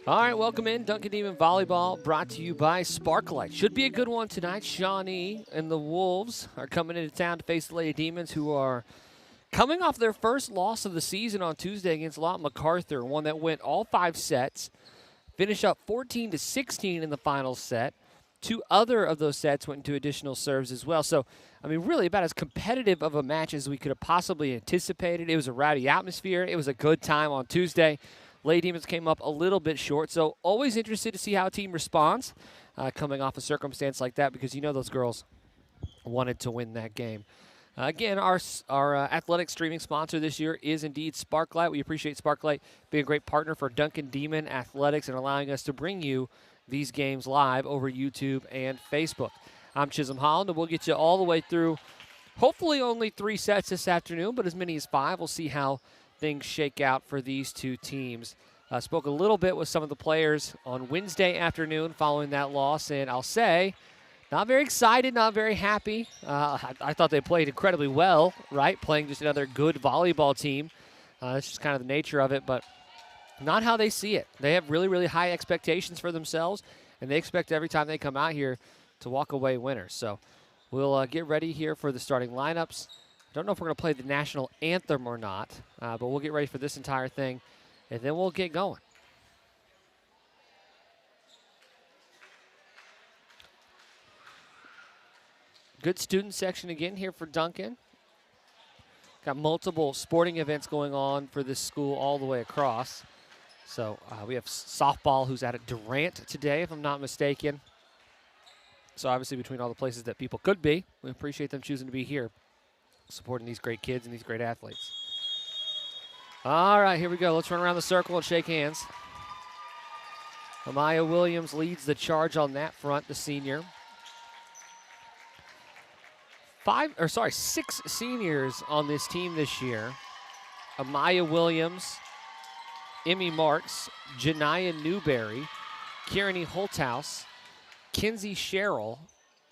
All right, welcome in. Duncan Demon Volleyball brought to you by Sparklight. Should be a good one tonight. Shawnee and the Wolves are coming into town to face the Lady Demons, who are coming off their first loss of the season on Tuesday against Lott MacArthur, one that went all 5 sets, finished up 14-16 in the final set. 2 other of those sets went into additional serves as well. So, I mean, really about as competitive of a match as we could have possibly anticipated. It was a rowdy atmosphere. It was a good time on Tuesday. Lady Demons came up a little bit short, so always interested to see how a team responds coming off a circumstance like that, because you know those girls wanted to win that game. Again, our athletic streaming sponsor this year is indeed Sparklight. We appreciate Sparklight being a great partner for Duncan Demon Athletics and allowing us to bring you these games live over YouTube and Facebook. I'm Chisholm Holland, and we'll get you all the way through hopefully only 3 sets this afternoon, but as many as 5. We'll see how things shake out for these 2 teams. Spoke a little bit with some of the players on Wednesday afternoon following that loss, and I'll say, not very excited, not very happy. I thought they played incredibly well, right? Playing just another good volleyball team. That's just kind of the nature of it, but not how they see it. They have really, really high expectations for themselves, and they expect every time they come out here to walk away winners. So we'll get ready here for the starting lineups. Don't know if we're going to play the national anthem or not, but we'll get ready for this entire thing, and then we'll get going. Good student section again here for Duncan. Got multiple sporting events going on for this school all the way across. So we have softball, who's at Durant today, if I'm not mistaken. So obviously between all the places that people could be, we appreciate them choosing to be here, supporting these great kids and these great athletes. All right, here we go. Let's run around the circle and shake hands. Amaya Williams leads the charge on that front, the senior. 6 seniors on this team this year. Amaya Williams, Emmy Marks, Janiyah Newberry, Kieran Holthouse, Kinsey Sherrill,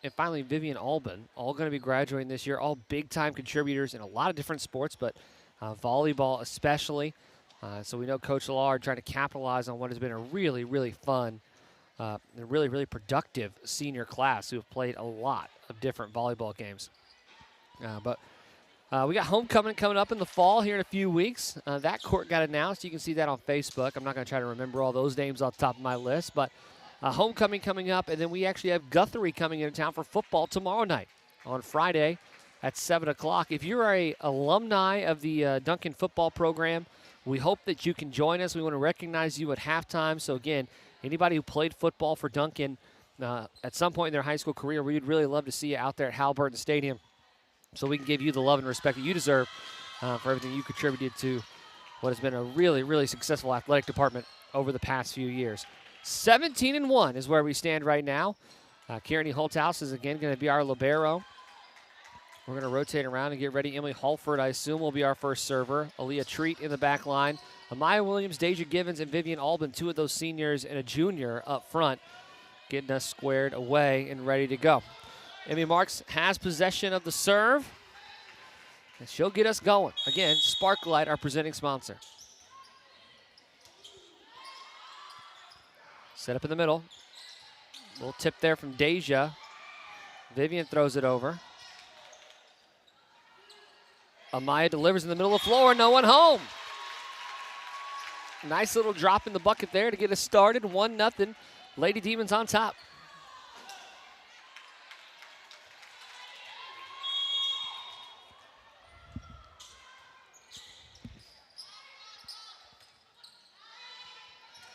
and finally Vivian Albin, all going to be graduating this year, all big-time contributors in a lot of different sports, but volleyball especially. So we know Coach Allard trying to capitalize on what has been a really, really fun and really, really productive senior class who have played a lot of different volleyball games. But we got homecoming coming up in the fall here in a few weeks. That court got announced. You can see that on Facebook. I'm not going to try to remember all those names off the top of my list, but homecoming coming up, and then we actually have Guthrie coming into town for football tomorrow night on Friday at 7 o'clock. If you're a alumni of the Duncan football program, we hope that you can join us. We want to recognize you at halftime. So, again, anybody who played football for Duncan at some point in their high school career, we'd really love to see you out there at Halliburton Stadium so we can give you the love and respect that you deserve for everything you contributed to what has been a really, really successful athletic department over the past few years. 17-1 is where we stand right now. Kearney Holthouse is again going to be our libero. We're going to rotate around and get ready. Emily Halford, I assume, will be our first server. Aaliyah Treat in the back line. Amaya Williams, Deja Givens, and Vivian Albin, 2 of those seniors and a junior up front, getting us squared away and ready to go. Emmy Marks has possession of the serve, and she'll get us going. Again, Sparklight, our presenting sponsor. Set up in the middle. Little tip there from Deja. Vivian throws it over. Amaya delivers in the middle of the floor, no one home. Nice little drop in the bucket there to get us started, 1-0. Lady Demons on top.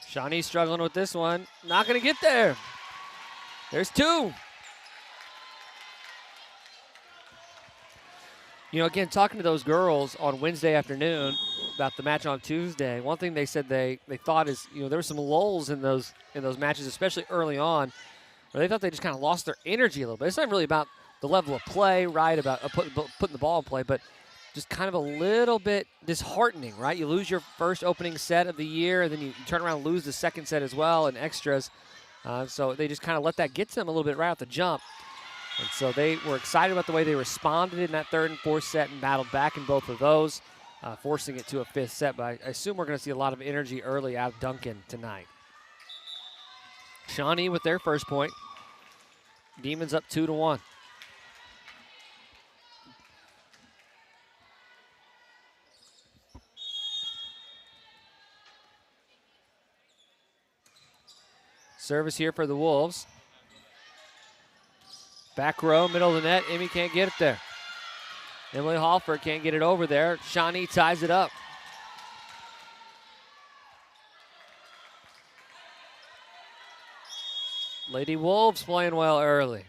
Shawnee struggling with this one. Not going to get there. There's 2. You know, again, talking to those girls on Wednesday afternoon about the match on Tuesday, one thing they said they thought is, you know, there were some lulls in those matches, especially early on, where they thought they just kind of lost their energy a little bit. It's not really about the level of play, right, about putting the ball in play, but just kind of a little bit disheartening, right? You lose your first opening set of the year, and then you turn around and lose the second set as well in extras. So they just kind of let that get to them a little bit right off the jump. And so they were excited about the way they responded in that third and fourth set and battled back in both of those, forcing it to a 5th set. But I assume we're going to see a lot of energy early out of Duncan tonight. Shawnee with their first point. Demons up 2-1. Service here for the Wolves. Back row, middle of the net. Emmy can't get it there. Emily Halford can't get it over there. Shawnee ties it up. Lady Wolves playing well early.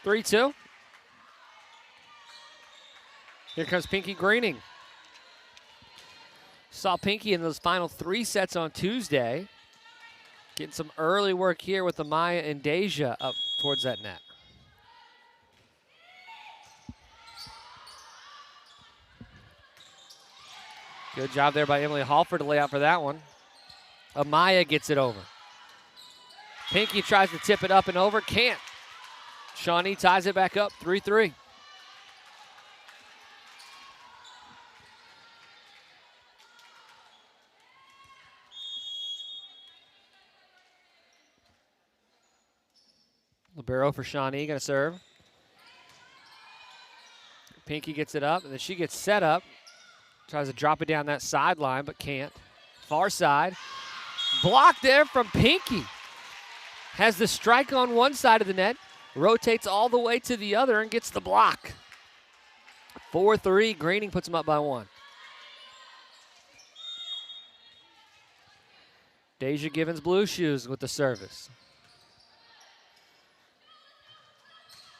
(3-2). Here comes Pinky Greening. Saw Pinky in those final 3 sets on Tuesday. Getting some early work here with Amaya and Deja up towards that net. Good job there by Emily Halford to lay out for that one. Amaya gets it over. Pinky tries to tip it up and over, can't. Shawnee ties it back up, 3-3. Libero for Shawnee, gonna serve. Pinky gets it up, and then she gets set up. Tries to drop it down that sideline, but can't. Far side. Block there from Pinky. Has the strike on one side of the net, rotates all the way to the other and gets the block. 4-3, Greening puts them up by 1. Deja Givens Blue Shoes with the service.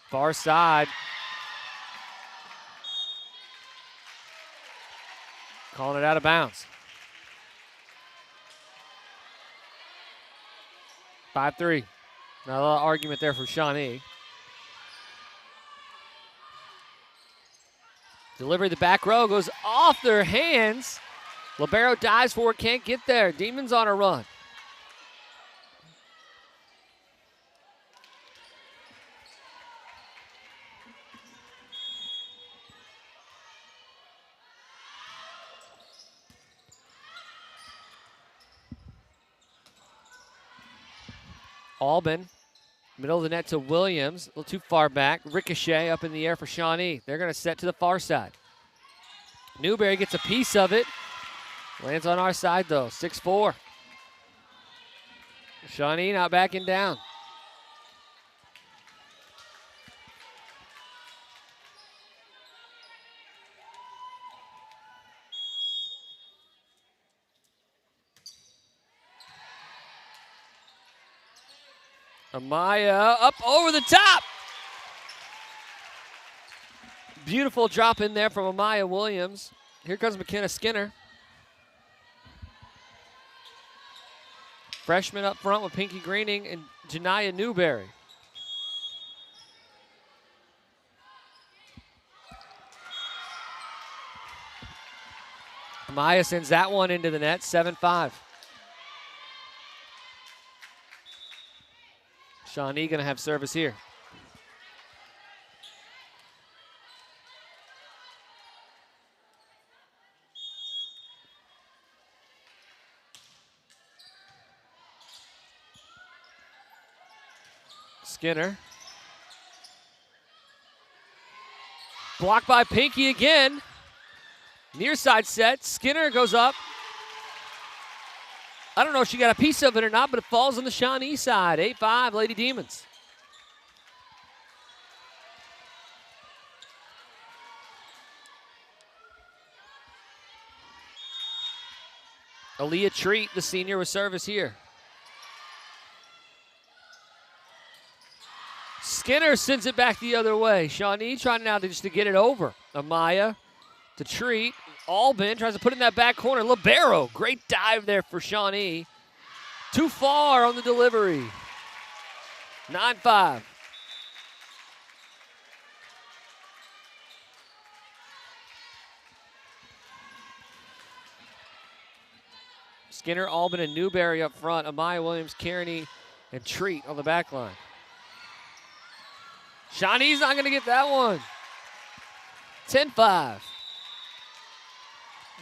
Far side. Calling it out of bounds. 5-3. Not a lot of argument there from Shawnee. Delivery the back row goes off their hands. Libero dives for it, can't get there. Demons on a run. Albin, middle of the net to Williams, a little too far back. Ricochet up in the air for Shawnee. They're going to set to the far side. Newberry gets a piece of it, Lands on our side, though. 6-4. Shawnee not backing down. Amaya up over the top. Beautiful drop in there from Amaya Williams. Here comes McKenna Skinner. Freshman up front with Pinky Greening and Janiyah Newberry. Amaya sends that one into the net, 7-5. Shawnee gonna have service here. Skinner. Blocked by Pinky again. Near side set. Skinner goes up. I don't know if she got a piece of it or not, but it falls on the Shawnee side. 8-5, Lady Demons. Aaliyah Treat, the senior, with service here. Skinner sends it back the other way. Shawnee trying now to get it over. Amaya to Treat. Albin tries to put it in that back corner. Libero, great dive there for Shawnee. Too far on the delivery. 9-5. Skinner, Albin, and Newberry up front. Amaya Williams, Kearney, and Treat on the back line. Shawnee's not going to get that one. 10-5.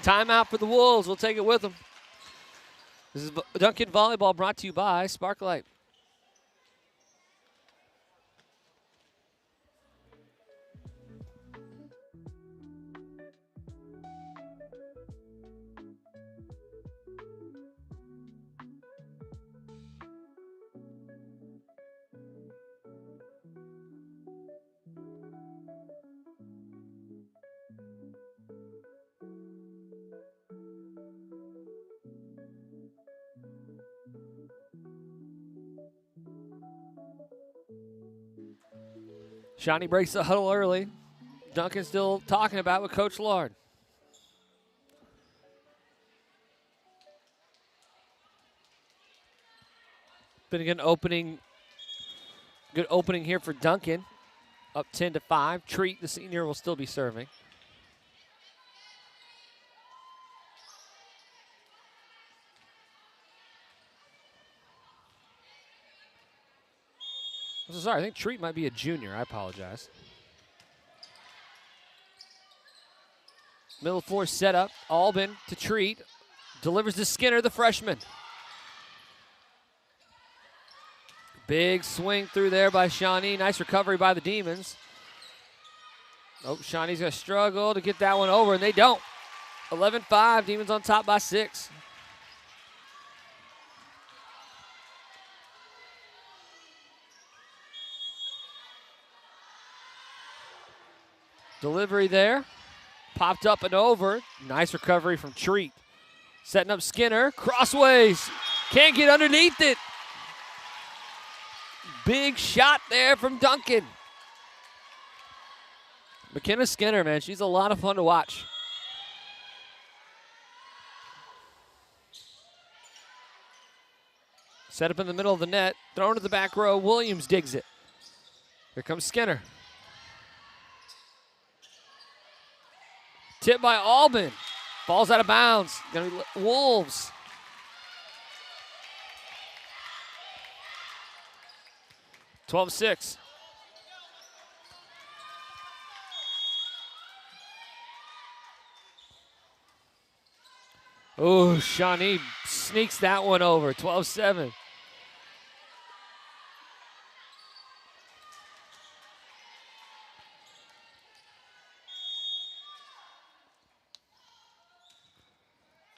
Timeout for the Wolves. We'll take it with them. This is Duncan Volleyball brought to you by Sparklight. Shawnee breaks the huddle early. Duncan still talking about it with Coach Lard. Been a good opening here for Duncan. Up 10-5. Treat, the senior, will still be serving. I'm so sorry, I think Treat might be a junior. I apologize. Middle floor set up. Albin to Treat. Delivers to Skinner, the freshman. Big swing through there by Shawnee. Nice recovery by the Demons. Oh, Shawnee's going to struggle to get that one over, and they don't. 11-5, Demons on top by 6. Delivery there. Popped up and over. Nice recovery from Treat. Setting up Skinner. Crossways. Can't get underneath it. Big shot there from Duncan. McKenna Skinner, man, she's a lot of fun to watch. Set up in the middle of the net. Thrown to the back row. Williams digs it. Here comes Skinner. Tipped by Albin. Falls out of bounds. Gonna be Wolves. (12-6). Oh, Shawnee sneaks that one over. 12-7.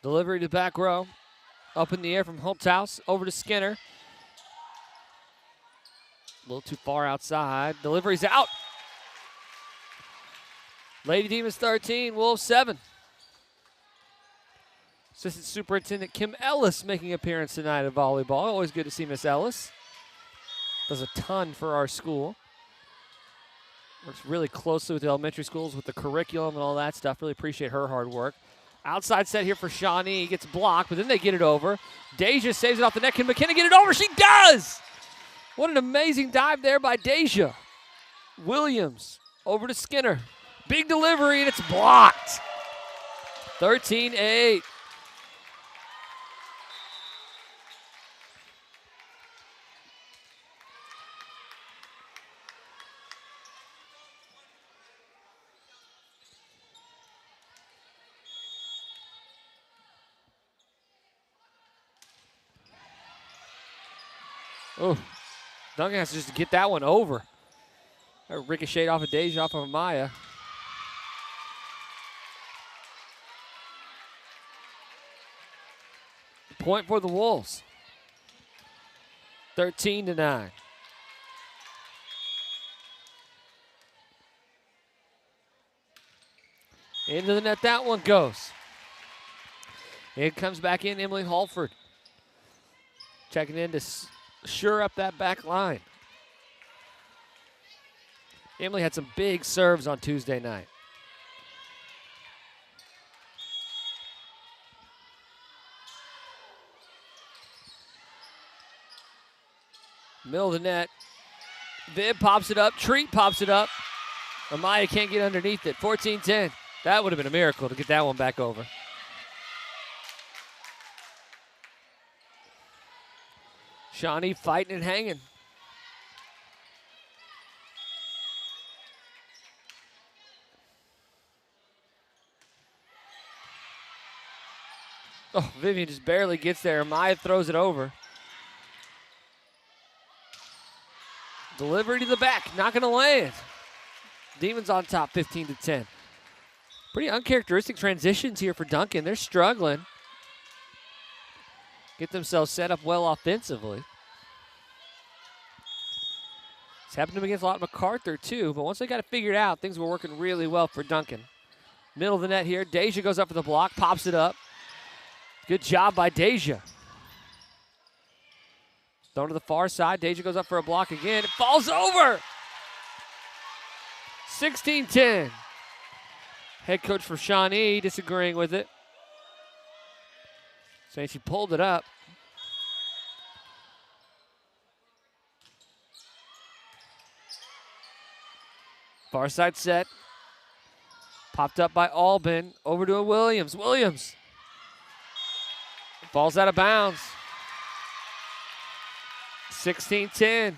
Delivery to back row. Up in the air from Holthouse. Over to Skinner. A little too far outside. Delivery's out. Lady Demons 13, Wolves 7. Assistant Superintendent Kim Ellis making an appearance tonight at volleyball. Always good to see Miss Ellis. Does a ton for our school. Works really closely with the elementary schools with the curriculum and all that stuff. Really appreciate her hard work. Outside set here for Shawnee. Gets blocked, but then they get it over. Deja saves it off the net. Can McKenna get it over? She does! What an amazing dive there by Deja. Williams over to Skinner. Big delivery, and it's blocked. 13-8. Oh, Duncan has to just get that one over. That ricocheted off of Deja, off of Maya. Point for the Wolves. 13-9. Into the net that one goes. It comes back in, Emily Halford. Checking in to shore up that back line. Emily had some big serves on Tuesday night. Middle of the net. Viv pops it up. Treat pops it up. Amaya can't get underneath it. 14-10. That would have been a miracle to get that one back over. Shawnee fighting and hanging. Oh, Vivian just barely gets there. Amaya throws it over. Delivery to the back, not gonna land. Demons on top, 15-10. Pretty uncharacteristic transitions here for Duncan. They're struggling. Get themselves set up well offensively. It's happened to them against a lot of MacArthur too, but once they got it figured out, things were working really well for Duncan. Middle of the net here, Deja goes up for the block, pops it up. Good job by Deja. Thrown to the far side. Deja goes up for a block again. It falls over. 16-10. Head coach for Shawnee disagreeing with it. Saying she pulled it up. Far side set. Popped up by Albin. Over to a Williams. Williams. Falls out of bounds. 16-10.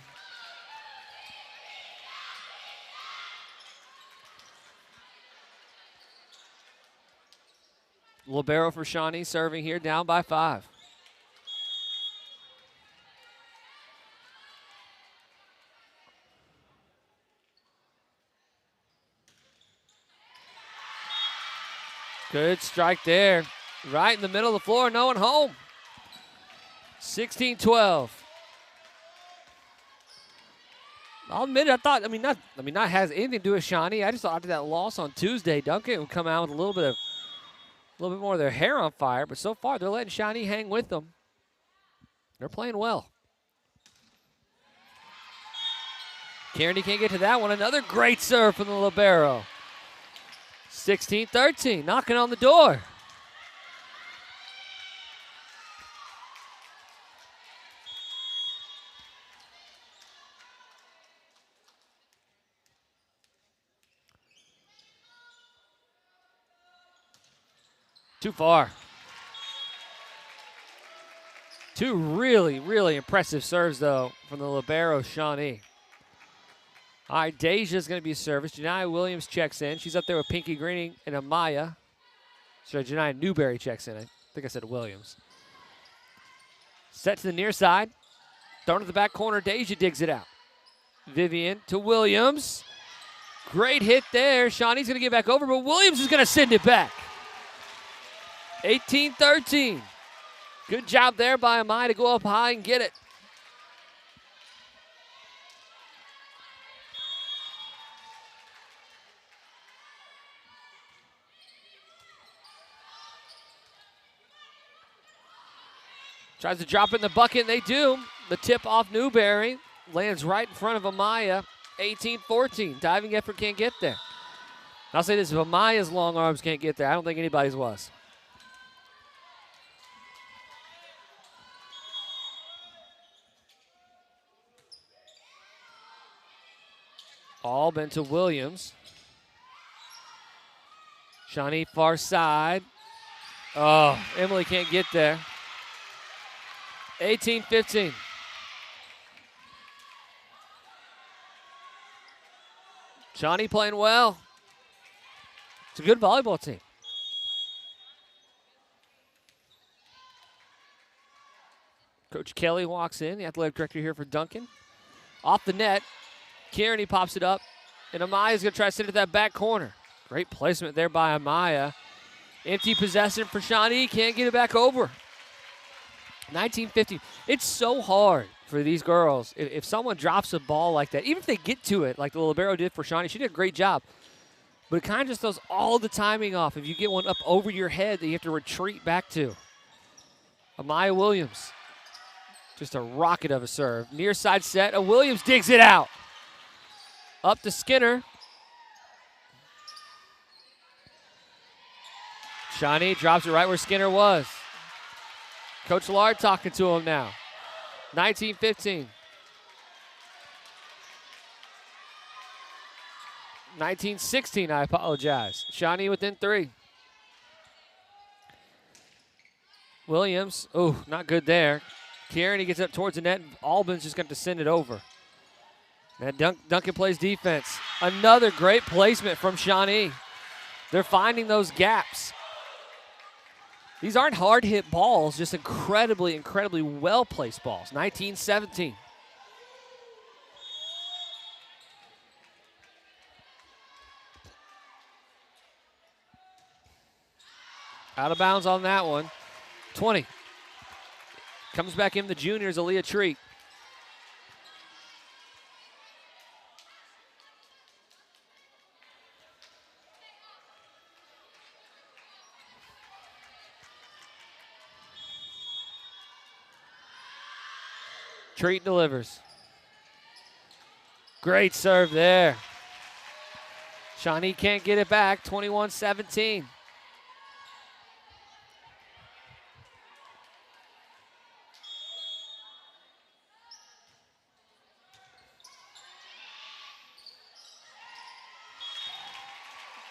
Libero for Shawnee serving here, down by 5. Good strike there. Right in the middle of the floor, no one home. 16-12. I'll admit it, not has anything to do with Shawnee. I just thought after that loss on Tuesday, Duncan would come out with a little bit more of their hair on fire, but so far they're letting Shawnee hang with them. They're playing well. Kearney can't get to that one. Another great serve from the libero. 16-13, knocking on the door. Too far. Two really, really impressive serves, though, from the libero, Shawnee. All right, Deja's going to be a service. Janiyah Williams checks in. She's up there with Pinky Greening and Amaya. Sorry, Janiyah Newberry checks in. I think I said Williams. Set to the near side. Thrown to the back corner. Deja digs it out. Vivian to Williams. Great hit there. Shawnee's going to get back over, but Williams is going to send it back. 18-13. Good job there by Amaya to go up high and get it. Tries to drop it in the bucket, and they do. The tip off Newberry lands right in front of Amaya. 18-14. Diving effort can't get there. I'll say this, if Amaya's long arms can't get there, I don't think anybody's was. All been to Williams. Shawnee far side. Oh, Emily can't get there. 18-15. Shawnee playing well. It's a good volleyball team. Coach Kelly walks in, the athletic director here for Duncan. Off the net, Kearney pops it up, and Amaya's going to try to send it to that back corner. Great placement there by Amaya. Empty possession for Shawnee, can't get it back over. 19-15. It's so hard for these girls. If someone drops a ball like that, even if they get to it, like the libero did for Shawnee, she did a great job. But it kind of just throws all the timing off. If you get one up over your head that you have to retreat back to. Amaya Williams. Just a rocket of a serve. Near side set. Williams digs it out. Up to Skinner. Shawnee drops it right where Skinner was. Coach Lard talking to him now. 19-15. 19-16, I apologize. Shawnee within 3. Williams, oh, not good there. Kearney gets up towards the net, and Albin's just going to send it over. And Duncan plays defense. Another great placement from Shawnee. They're finding those gaps. These aren't hard-hit balls, just incredibly, incredibly well-placed balls. 19-17. Out of bounds on that one. 20. Comes back in the juniors, Aaliyah Treat. Treat delivers. Great serve there. Shawnee can't get it back, 21-17.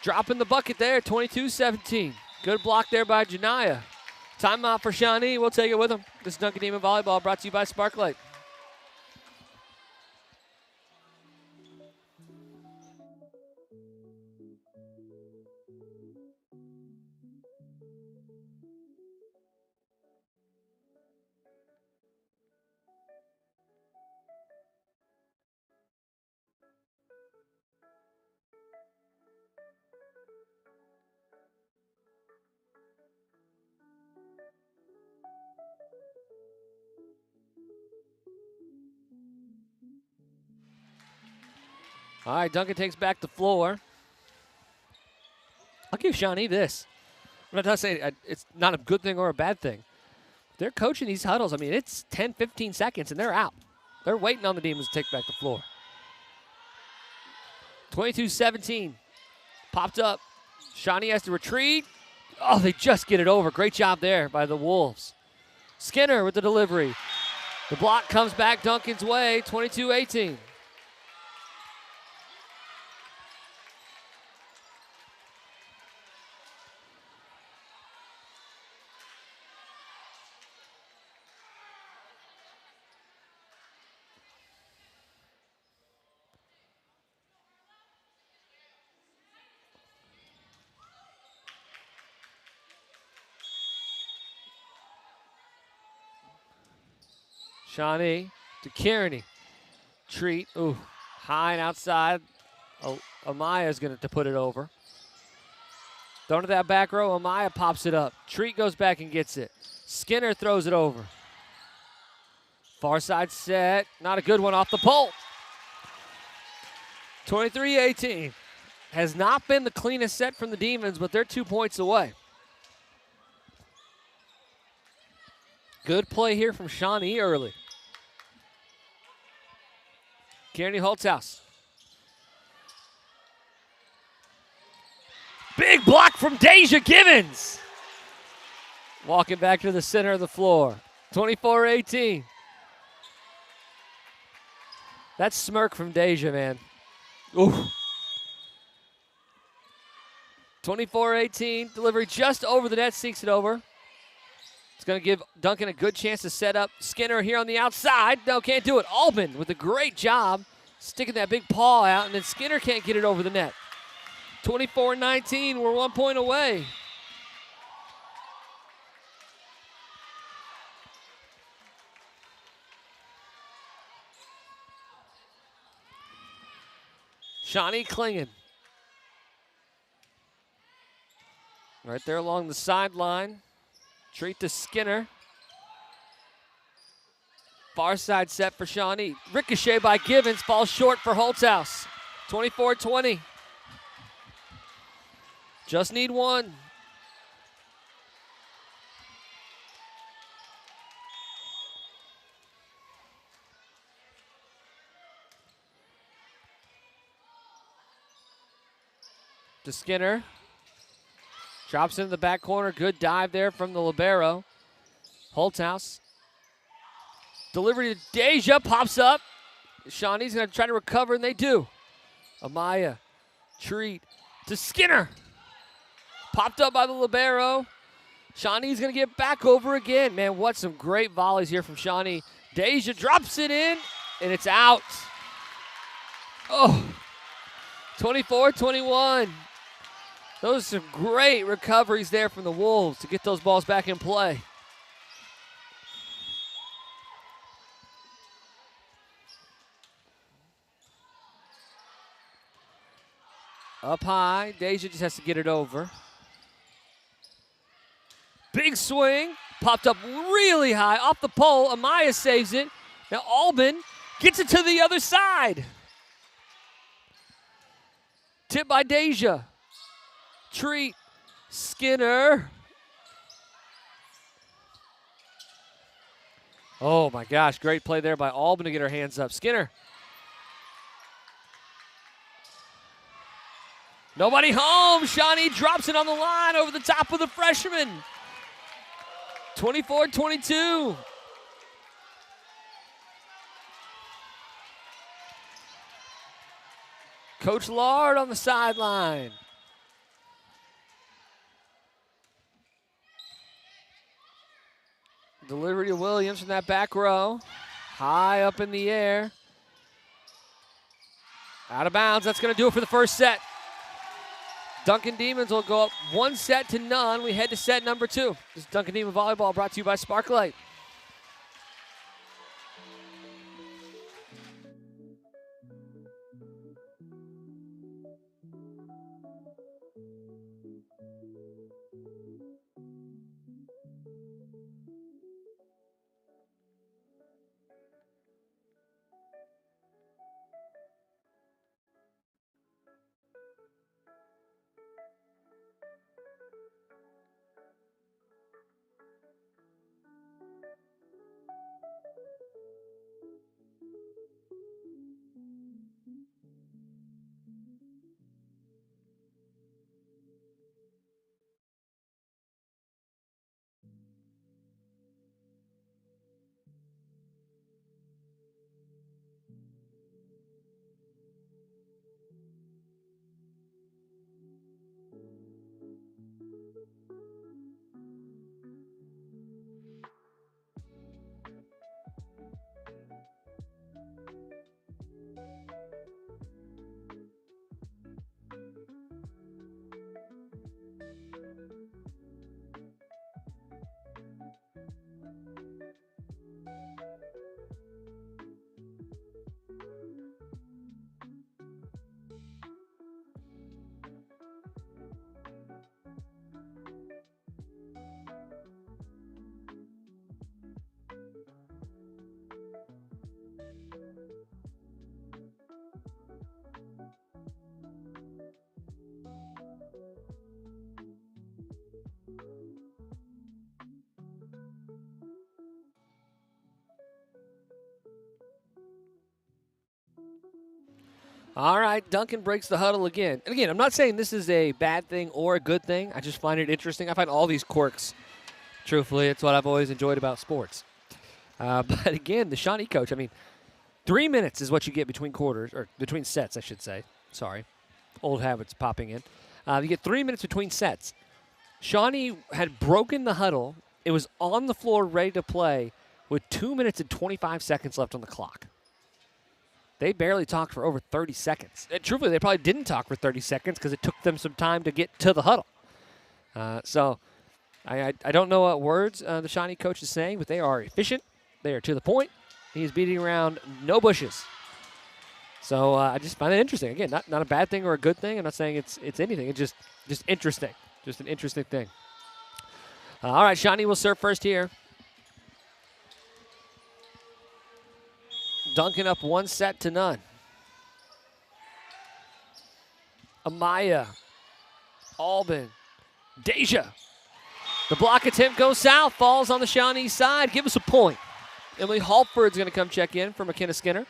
Dropping the bucket there, 22-17. Good block there by Janiyah. Timeout for Shawnee. We'll take it with them. This is Duncan Demon Volleyball brought to you by Sparklight. All right, Duncan takes back the floor. I'll give Shawnee this. I'm not saying it's not a good thing or a bad thing. They're coaching these huddles. I mean, it's 10, 15 seconds, and they're out. They're waiting on the Demons to take back the floor. 22-17. Popped up. Shawnee has to retreat. Oh, they just get it over. Great job there by the Wolves. Skinner with the delivery. The block comes back Duncan's way, 22-18. Shawnee to Kearney. Treat, ooh, high and outside. Amaya's going to put it over. Thrown to that back row. Amaya pops it up. Treat goes back and gets it. Skinner throws it over. Far side set. Not a good one off the pole. 23-18. Has not been the cleanest set from the Demons, but they're 2 points away. Good play here from Shawnee early. Kearney Holthouse. Big block from Deja Givens. Walking back to the center of the floor. 24-18. That smirk from Deja, man. Ooh. 24-18. Delivery just over the net, sinks it over. It's going to give Duncan a good chance to set up Skinner here on the outside. No, can't do it. Albin with a great job sticking that big paw out, and then Skinner can't get it over the net. 24-19, we're 1 point away. Shawnee clinging. Right there along the sideline. Treat to Skinner. Far side set for Shawnee. Ricochet by Givens, falls short for Holthouse. 24-20. Just need one. To Skinner. Drops into the back corner. Good dive there from the libero. Holthouse. Delivery to Deja. Pops up. Shawnee's going to try to recover, and they do. Amaya. Treat to Skinner. Popped up by the libero. Shawnee's going to get back over again. Man, what some great volleys here from Shawnee. Deja drops it in, and it's out. Oh, 24-21. Those are some great recoveries there from the Wolves to get those balls back in play. Up high, Deja just has to get it over. Big swing, popped up really high, off the pole. Amaya saves it. Now Albin gets it to the other side. Tip by Deja. Treat, Skinner. Oh my gosh, great play there by Albin to get her hands up. Skinner. Nobody home. Shawnee drops it on the line over the top of the freshman. 24-22. Coach Lard on the sideline. Delivery to Williams from that back row. High up in the air. Out of bounds. That's going to do it for the first set. Duncan Demons will go up 1-0. We head to set number 2. This is Duncan Demon Volleyball brought to you by Sparklight. All right, Duncan breaks the huddle again. And again, I'm not saying this is a bad thing or a good thing. I just find it interesting. I find all these quirks, truthfully, it's what I've always enjoyed about sports. But again, the Shawnee coach, 3 minutes is what you get between quarters, or between sets, I should say. Sorry, old habits popping in. You get 3 minutes between sets. Shawnee had broken the huddle. It was on the floor ready to play with 2 minutes and 25 seconds left on the clock. They barely talked for over 30 seconds. And truthfully, they probably didn't talk for 30 seconds because it took them some time to get to the huddle. So I don't know what words the Shawnee coach is saying, but they are efficient. They are to the point. He's beating around no bushes. So I just find it interesting. Again, not a bad thing or a good thing. I'm not saying it's anything. It's just interesting. Just an interesting thing. All right, Shawnee will serve first here. Duncan up 1-0. Amaya, Albin, Deja. The block attempt goes south, falls on the Shawnee side. Give us a point. Emily Halford's going to come check in for McKenna Skinner.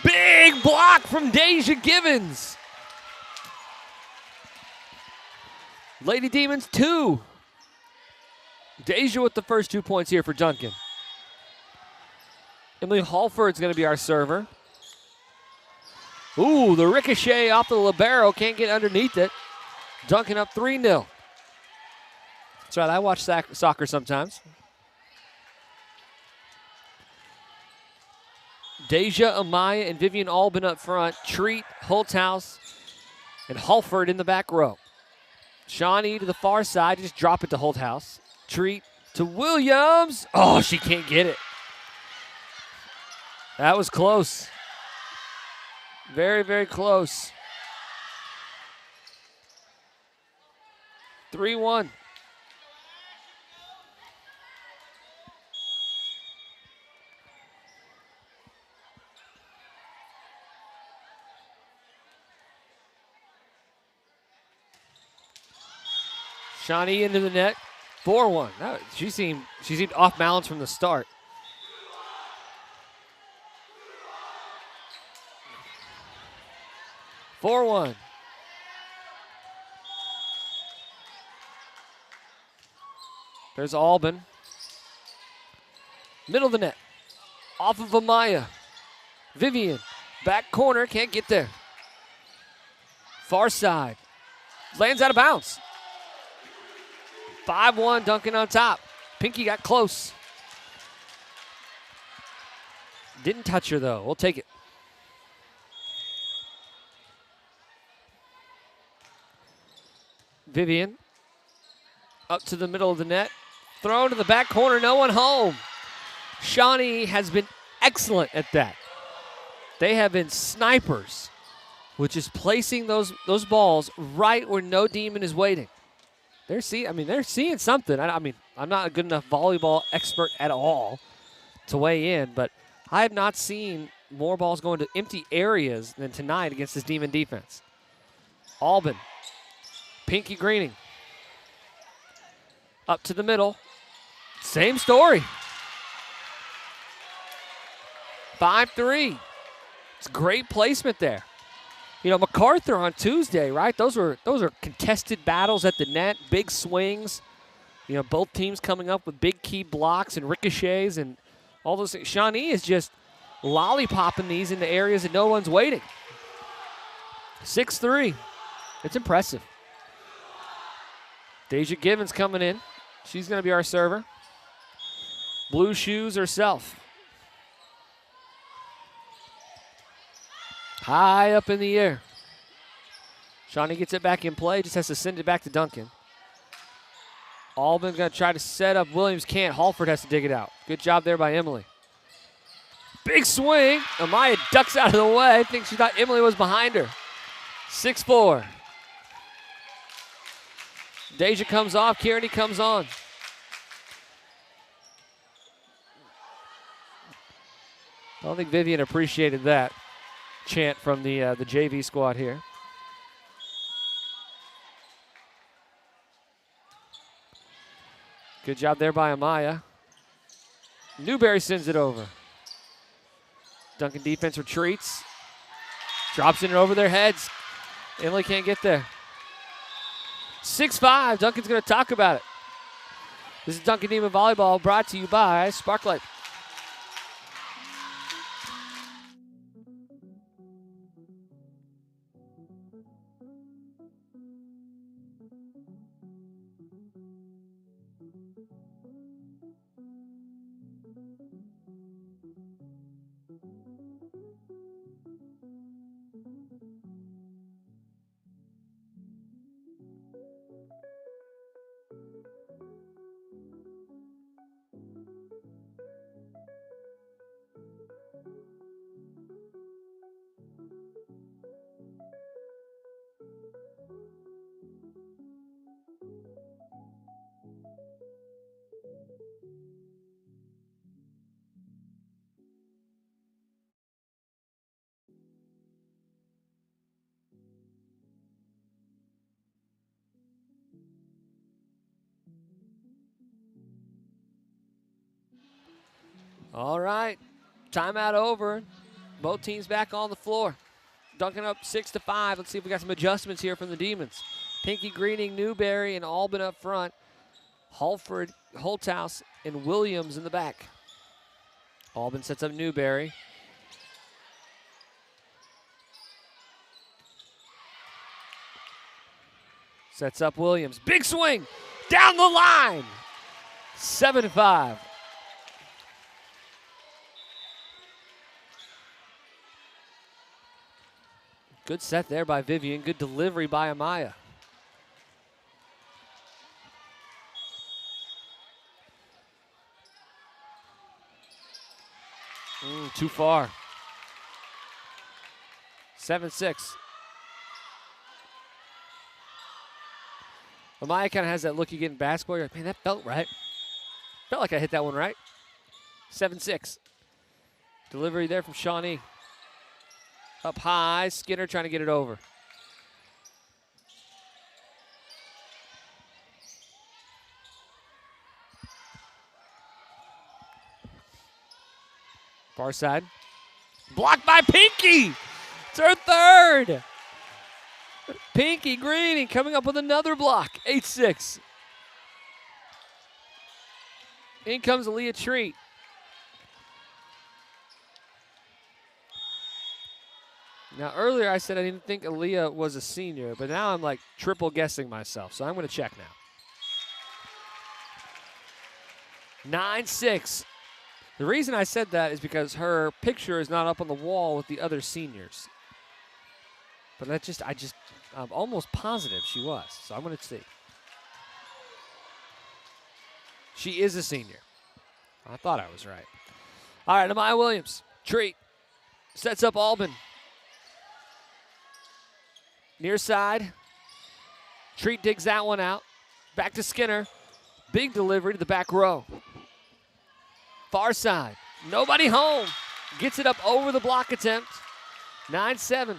Big block from Deja Givens. Lady Demons 2. Deja with the first 2 points here for Duncan. Emily Halford's going to be our server. Ooh, the ricochet off the libero. Can't get underneath it. Duncan up 3-0. That's right, I watch soccer sometimes. Deja, Amaya, and Vivian Albin up front. Treat, Holthouse, and Halford in the back row. Shawnee to the far side. Just drop it to Holthouse. Treat to Williams. Oh, she can't get it. That was close. Very, very close. 3-1. Shawnee into the net, 4-1. She seemed off balance from the start. There's Albin. Middle of the net. Off of Amaya. Vivian. Back corner. Can't get there. Far side. Lands out of bounds. 5-1. Duncan on top. Pinky got close. Didn't touch her, though. We'll take it. Vivian. Up to the middle of the net. Thrown to the back corner. No one home. Shawnee has been excellent at that. They have been snipers, which is placing those balls right where no demon is waiting. They're seeing something. I'm not a good enough volleyball expert at all to weigh in, but I have not seen more balls go into empty areas than tonight against this demon defense. Albin. Pinky Greening. Up to the middle. Same story. 5-3. It's great placement there. You know, MacArthur on Tuesday, right? Those are contested battles at the net, big swings. You know, both teams coming up with big key blocks and ricochets and all those things. Shawnee is just lollipopping these into areas that no one's waiting. 6-3. It's impressive. Deja Givens coming in. She's going to be our server. Blue shoes herself. High up in the air. Shawnee gets it back in play. Just has to send it back to Duncan. Albin's going to try to set up. Williams can't. Halford has to dig it out. Good job there by Emily. Big swing. Amaya ducks out of the way. I think she thought Emily was behind her. 6-4. Deja comes off. Kearney comes on. I don't think Vivian appreciated that chant from the JV squad here. Good job there by Amaya. Newberry sends it over. Duncan defense retreats. Drops it over their heads. Emily can't get there. 6-5. Duncan's going to talk about it. This is Duncan Demon Volleyball brought to you by Sparklight. All right, timeout over. Both teams back on the floor. Duncan up 6-5. Let's see if we got some adjustments here from the Demons. Pinky Greening, Newberry, and Albin up front. Halford, Holthouse, and Williams in the back. Albin sets up Newberry. Sets up Williams. Big swing down the line. 7-5. Good set there by Vivian. Good delivery by Amaya. Too far. 7-6. Amaya kind of has that look you get in basketball. You're like, man, that felt right. Felt like I hit that one right. 7-6. Delivery there from Shawnee. Up high, Skinner trying to get it over. Far side. Blocked by Pinky. It's her third. Pinky Greening coming up with another block. 8-6. In comes Aaliyah Treat. Now, earlier I said I didn't think Aaliyah was a senior, but now I'm like triple guessing myself, so I'm going to check now. 9-6. The reason I said that is because her picture is not up on the wall with the other seniors. But I'm almost positive she was, so I'm going to see. She is a senior. I thought I was right. All right, Amaya Williams. Treat. Sets up Albin. Near side. Treat digs that one out. Back to Skinner. Big delivery to the back row. Far side. Nobody home. Gets it up over the block attempt. 9-7.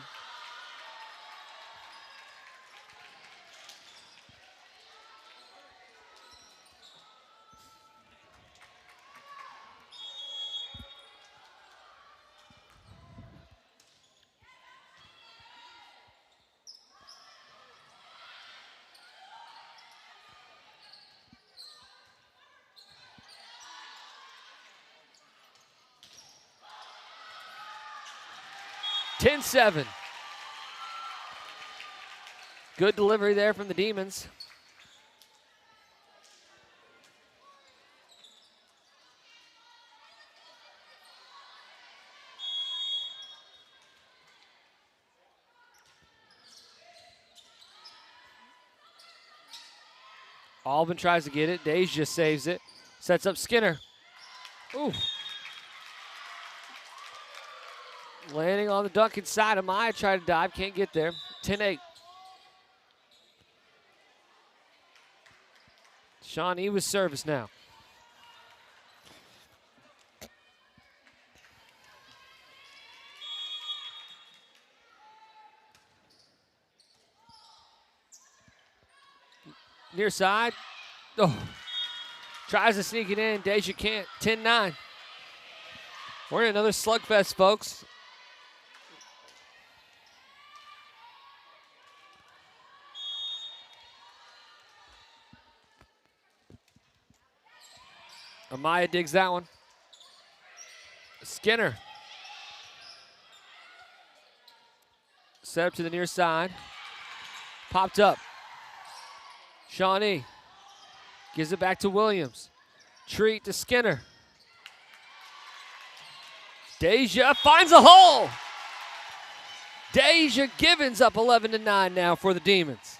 Good delivery there from the Demons. Albin tries to get it. Deja saves it. Sets up Skinner. Ooh. Landing on the Duncan side. Amaya tried to dive. Can't get there. 10-8. Shawnee with service now. Near side. Oh. Tries to sneak it in. Deja can't. 10-9. We're in another slugfest, folks. Amaya digs that one. Skinner. Set up to the near side. Popped up. Shawnee gives it back to Williams. Treat to Skinner. Deja finds a hole. Deja Givens up 11-9 now for the Demons.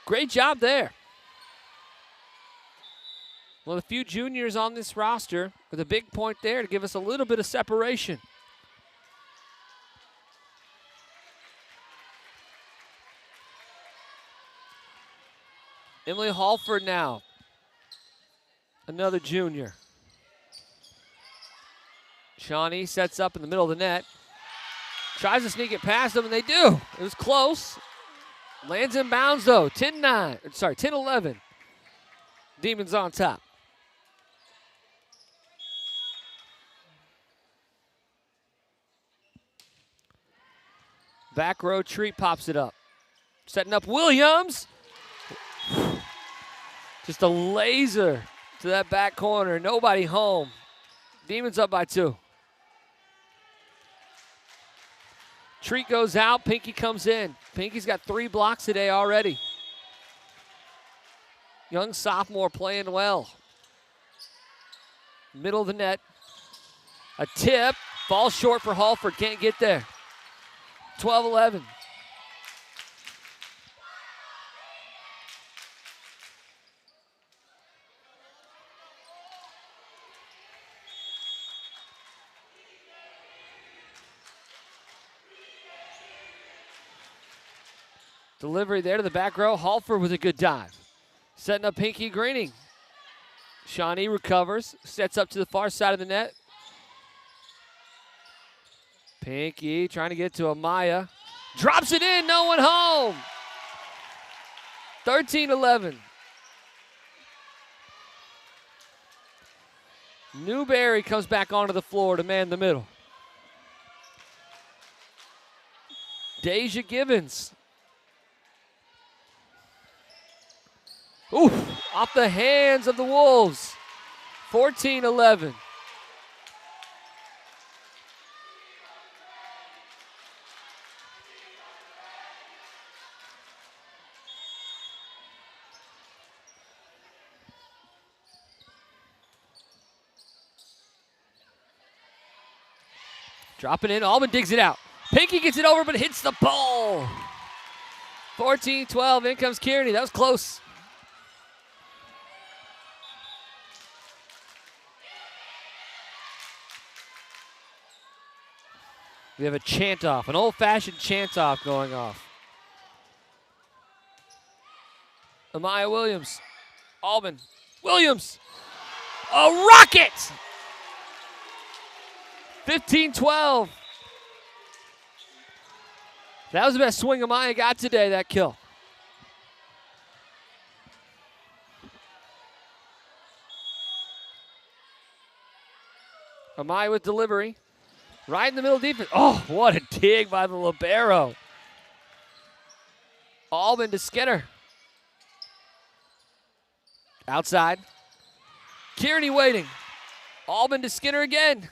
Great job there. Well, a few juniors on this roster with a big point there to give us a little bit of separation. Emily Halford now, another junior. Shawnee sets up in the middle of the net. Tries to sneak it past them, and they do. It was close. Lands in bounds, though. 10-11. Demons on top. Back row, Treat pops it up. Setting up Williams. Just a laser to that back corner. Nobody home. Demons up by 2. Treat goes out. Pinky comes in. Pinky's got 3 blocks today already. Young sophomore playing well. Middle of the net. A tip. Falls short for Halford. Can't get there. 12-11. Delivery there to the back row. Halford with a good dive. Setting up Pinky Greening. Shawnee recovers. Sets up to the far side of the net. Pinky trying to get to Amaya. Drops it in. No one home. 13-11. Newberry comes back onto the floor to man the middle. Deja Givens. Ooh, off the hands of the Wolves. 14-11. Dropping in, Alban digs it out. Pinky gets it over, but hits the ball. 14-12, in comes Kearney. That was close. We have a chant-off, an old-fashioned chant-off going off. Amaya Williams. Alban. Williams. A rocket! 15-12. That was the best swing Amaya got today, that kill. Amaya with delivery. Right in the middle defense. Oh, what a dig by the libero. Alban to Skinner. Outside. Kearney waiting. Alban to Skinner again.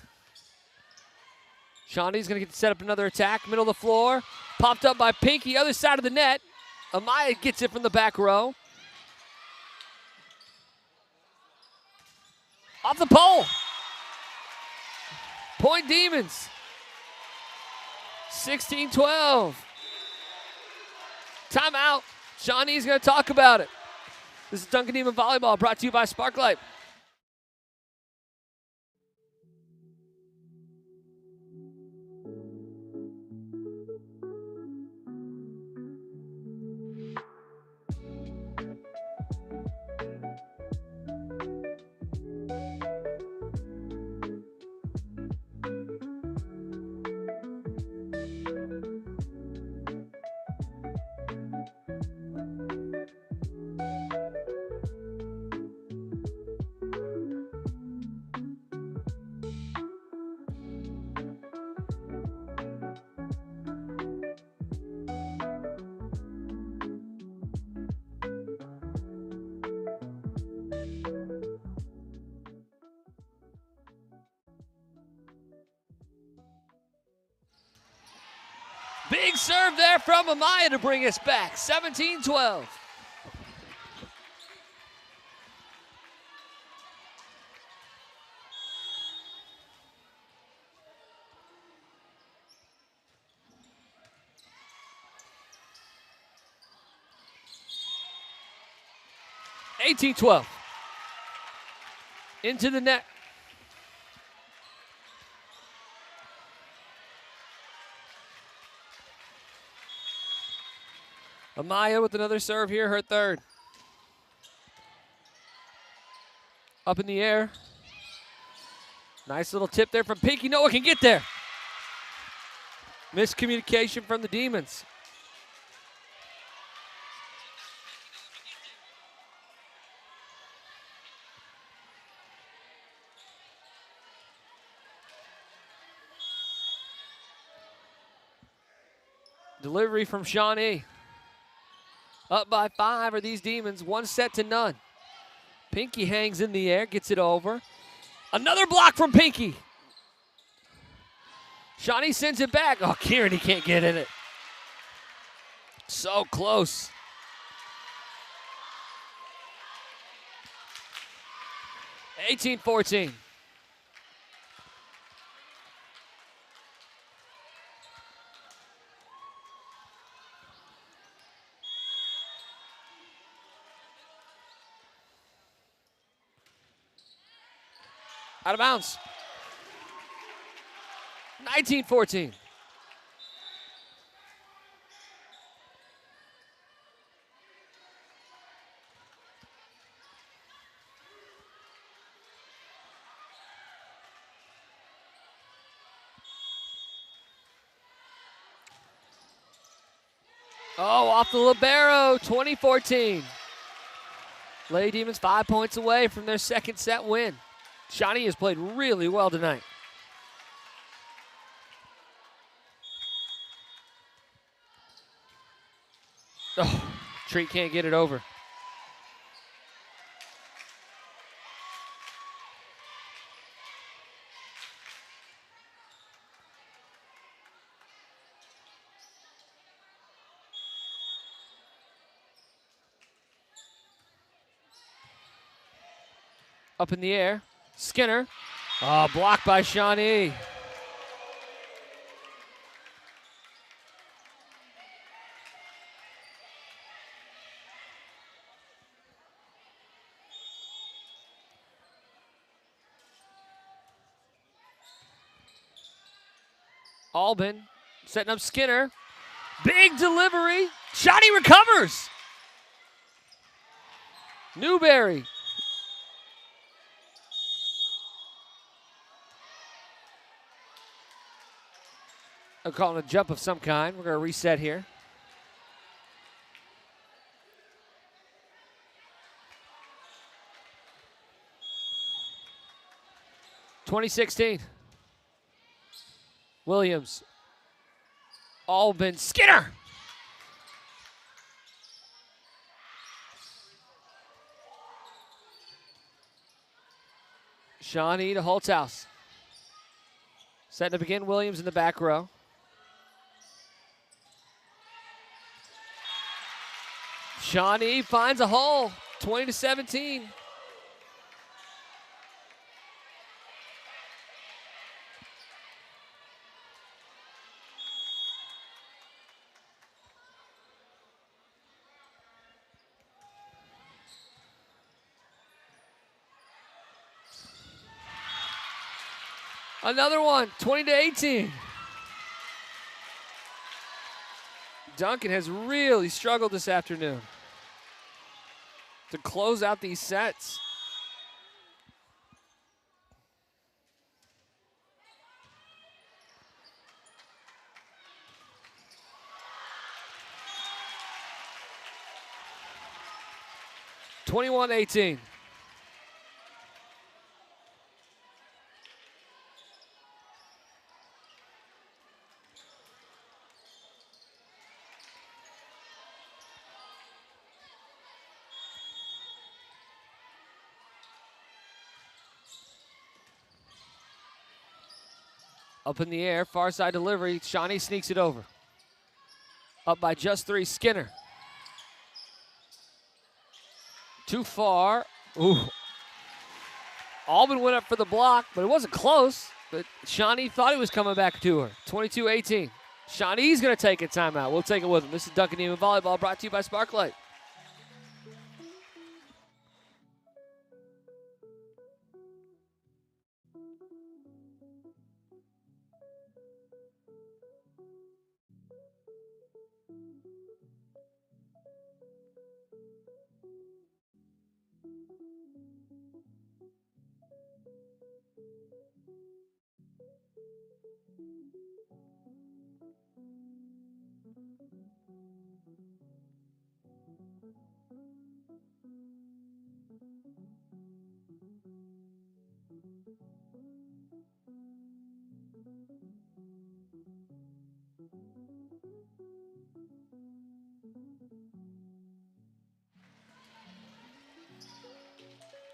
Shawnee's going to get set up another attack. Middle of the floor. Popped up by Pinky. Other side of the net. Amaya gets it from the back row. Off the pole. Point Demons. 16-12. Timeout. Shawnee's going to talk about it. This is Duncan Demon Volleyball brought to you by Sparklight. Big serve there from Amaya to bring us back. 17-12. Into the net. Amaya with another serve here, her third. Up in the air. Nice little tip there from Pinky. No one can get there. Miscommunication from the Demons. Delivery from Shawnee. Up by 5 are these Demons, 1-0. Pinky hangs in the air, gets it over. Another block from Pinky. Shawnee sends it back. Oh, Kieran, he can't get in it. So close. (18-14). Out of bounds. 19-14. Oh, off the libero, 20-14. Lady Demons 5 points away from their second set win. Shawnee has played really well tonight. Oh, Treat can't get it over. Up in the air, Skinner. Oh, blocked by Shawnee. Albin setting up Skinner. Big delivery. Shawnee recovers. Newberry. I'm calling a jump of some kind. We're going to reset here. (2016). Williams. Albin. Skinner. Shawnee to Holthouse. Setting up again, Williams in the back row. Shawnee finds a hole, 20-17. Another one, 20-18. Duncan has really struggled this afternoon to close out these sets. (21-18). Up in the air, far side delivery. Shawnee sneaks it over. Up by just 3, Skinner. Too far. Ooh. Albin went up for the block, but it wasn't close. But Shawnee thought he was coming back to her. 22-18. Shawnee's going to take a timeout. We'll take it with him. This is Duncan Neiman Volleyball, brought to you by Sparklight.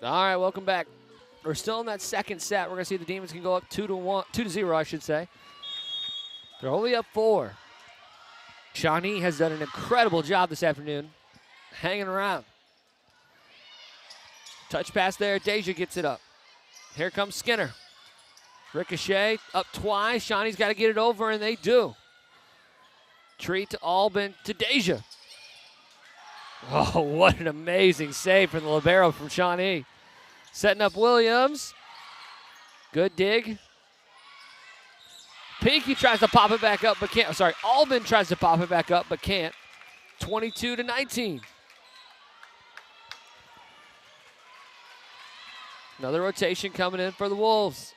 All right, welcome back. We're still in that second set. We're going to see if the Demons can go up 2-0, I should say. They're only up 4. Shawnee has done an incredible job this afternoon, hanging around. Touch pass there. Deja gets it up. Here comes Skinner. Ricochet up twice. Shawnee's got to get it over, and they do. Treat to Albin to Deja. Oh, what an amazing save from the libero from Shawnee. Setting up Williams. Good dig. Pinky tries to pop it back up, but can't. Sorry, Albin tries to pop it back up, but can't. 22-19. Another rotation coming in for the Wolves.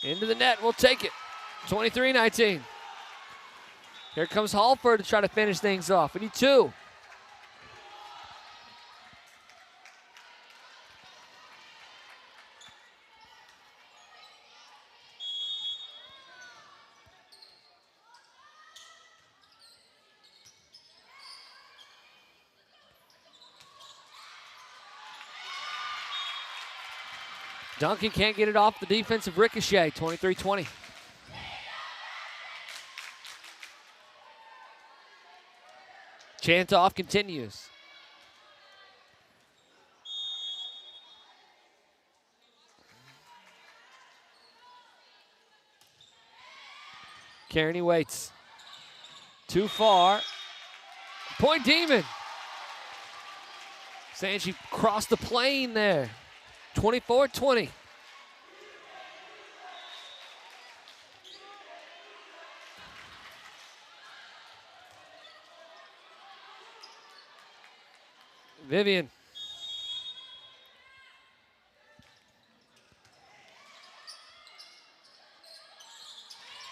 Into the net, we'll take it. 23-19. Here comes Halford to try to finish things off. We need 2. Duncan can't get it off the defensive ricochet, 23-20. Chantoff continues. Kearney waits. Too far. Point Demon. Saying she crossed the plane there. 24-20. Vivian.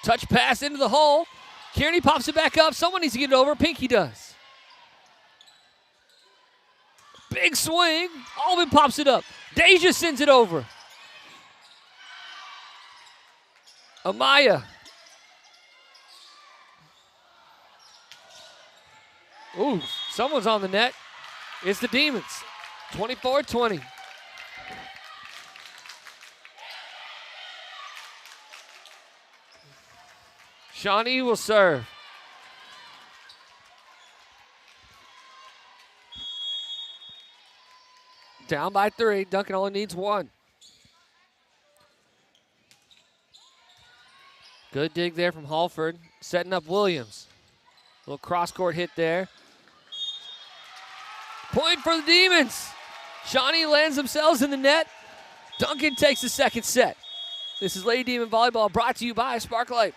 Touch pass into the hole. Kearney pops it back up. Someone needs to get it over. Pinky does. Big swing. Albin pops it up. Deja sends it over. Amaya. Ooh, someone's on the net. It's the Demons. 24-20. Shawnee will serve. Down by 3. Duncan only needs 1. Good dig there from Halford. Setting up Williams. Little cross-court hit there. Point for the Demons. Shawnee lands themselves in the net. Duncan takes the second set. This is Lady Demon Volleyball, brought to you by Sparklight.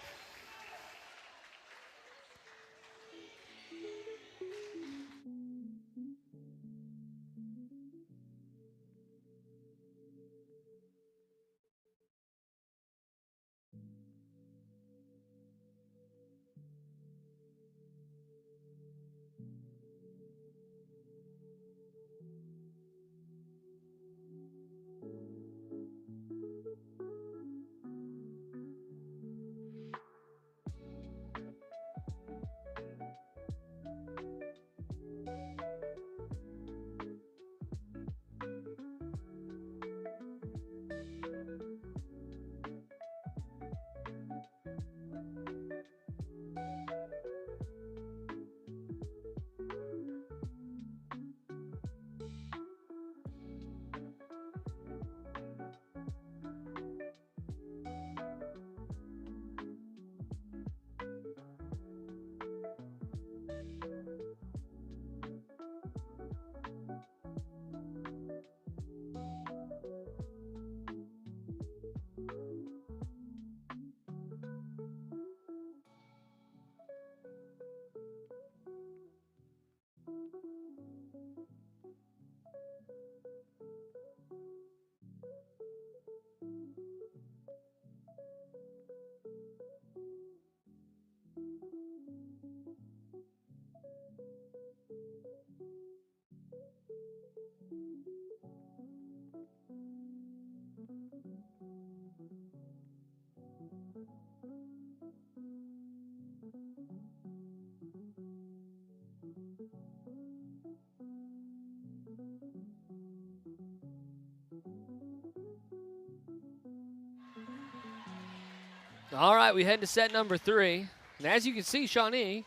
All right, we head to set number 3. And as you can see, Shawnee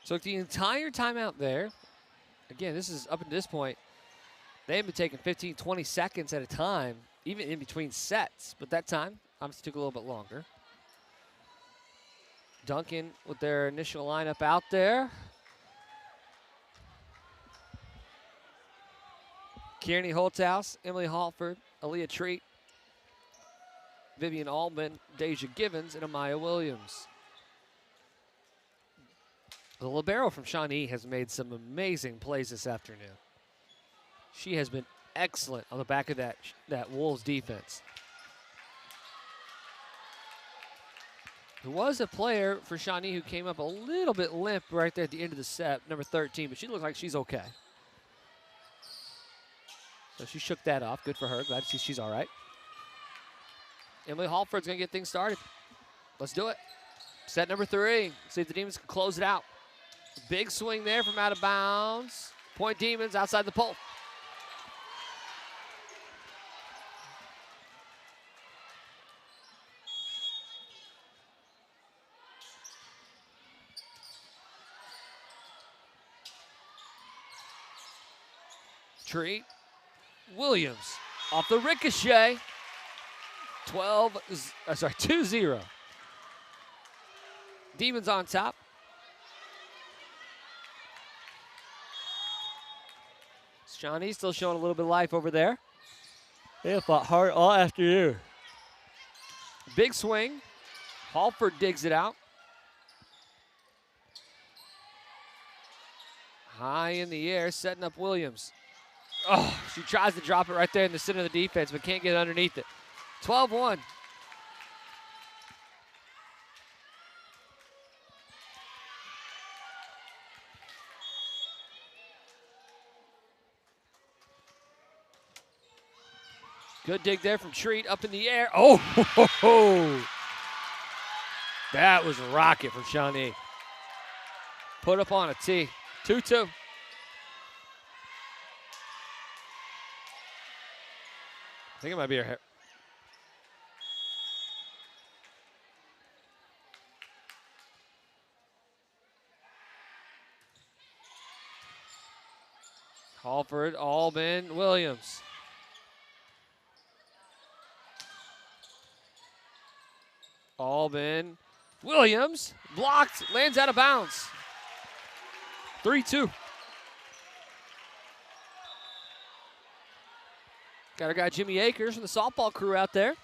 took the entire time out there. Again, this is up to this point. They've been taking 15, 20 seconds at a time, even in between sets. But that time, obviously took a little bit longer. Duncan with their initial lineup out there. Kearney Holthouse, Emily Halford, Aaliyah Treat, Vivian Allman, Deja Givens, and Amaya Williams. The libero from Shawnee has made some amazing plays this afternoon. She has been excellent on the back of that Wolves defense. There was a player for Shawnee who came up a little bit limp right there at the end of the set, number 13, but she looks like she's okay. So she shook that off. Good for her. Glad to see she's all right. Emily Halford's going to get things started. Let's do it. Set number 3. See if the Demons can close it out. Big swing there from out of bounds. Point Demons outside the pole. Treat. Williams off the ricochet. 2-0. Demons on top. Shawnee's still showing a little bit of life over there. They have fought hard all afternoon. Big swing. Halford digs it out. High in the air, setting up Williams. Oh, she tries to drop it right there in the center of the defense, but can't get underneath it. 12-1. Good dig there from Treat, up in the air. Oh, ho, ho. That was a rocket from Shawnee. Put up on a tee. 2-2. I think it might be her hair. Halford, Allman, Williams. Allman, Williams, blocked, lands out of bounds. 3-2. Got our guy Jimmy Akers from the softball crew out there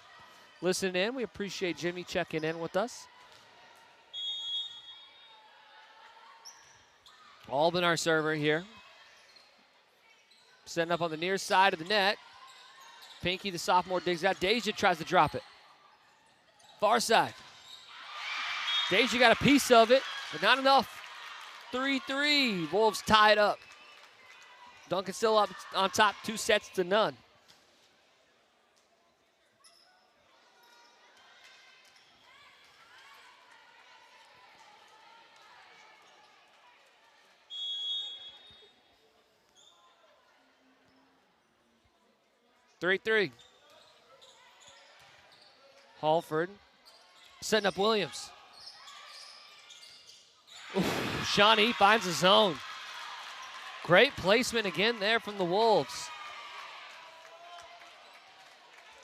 listening in. We appreciate Jimmy checking in with us. Allman, our server here. Setting up on the near side of the net. Pinky, the sophomore, digs out. Deja tries to drop it. Far side. Deja got a piece of it, but not enough. 3-3. Wolves tied up. Duncan still up on top, 2-0. 3-3. Halford setting up Williams. Oof, Shawnee finds a zone. Great placement again there from the Wolves.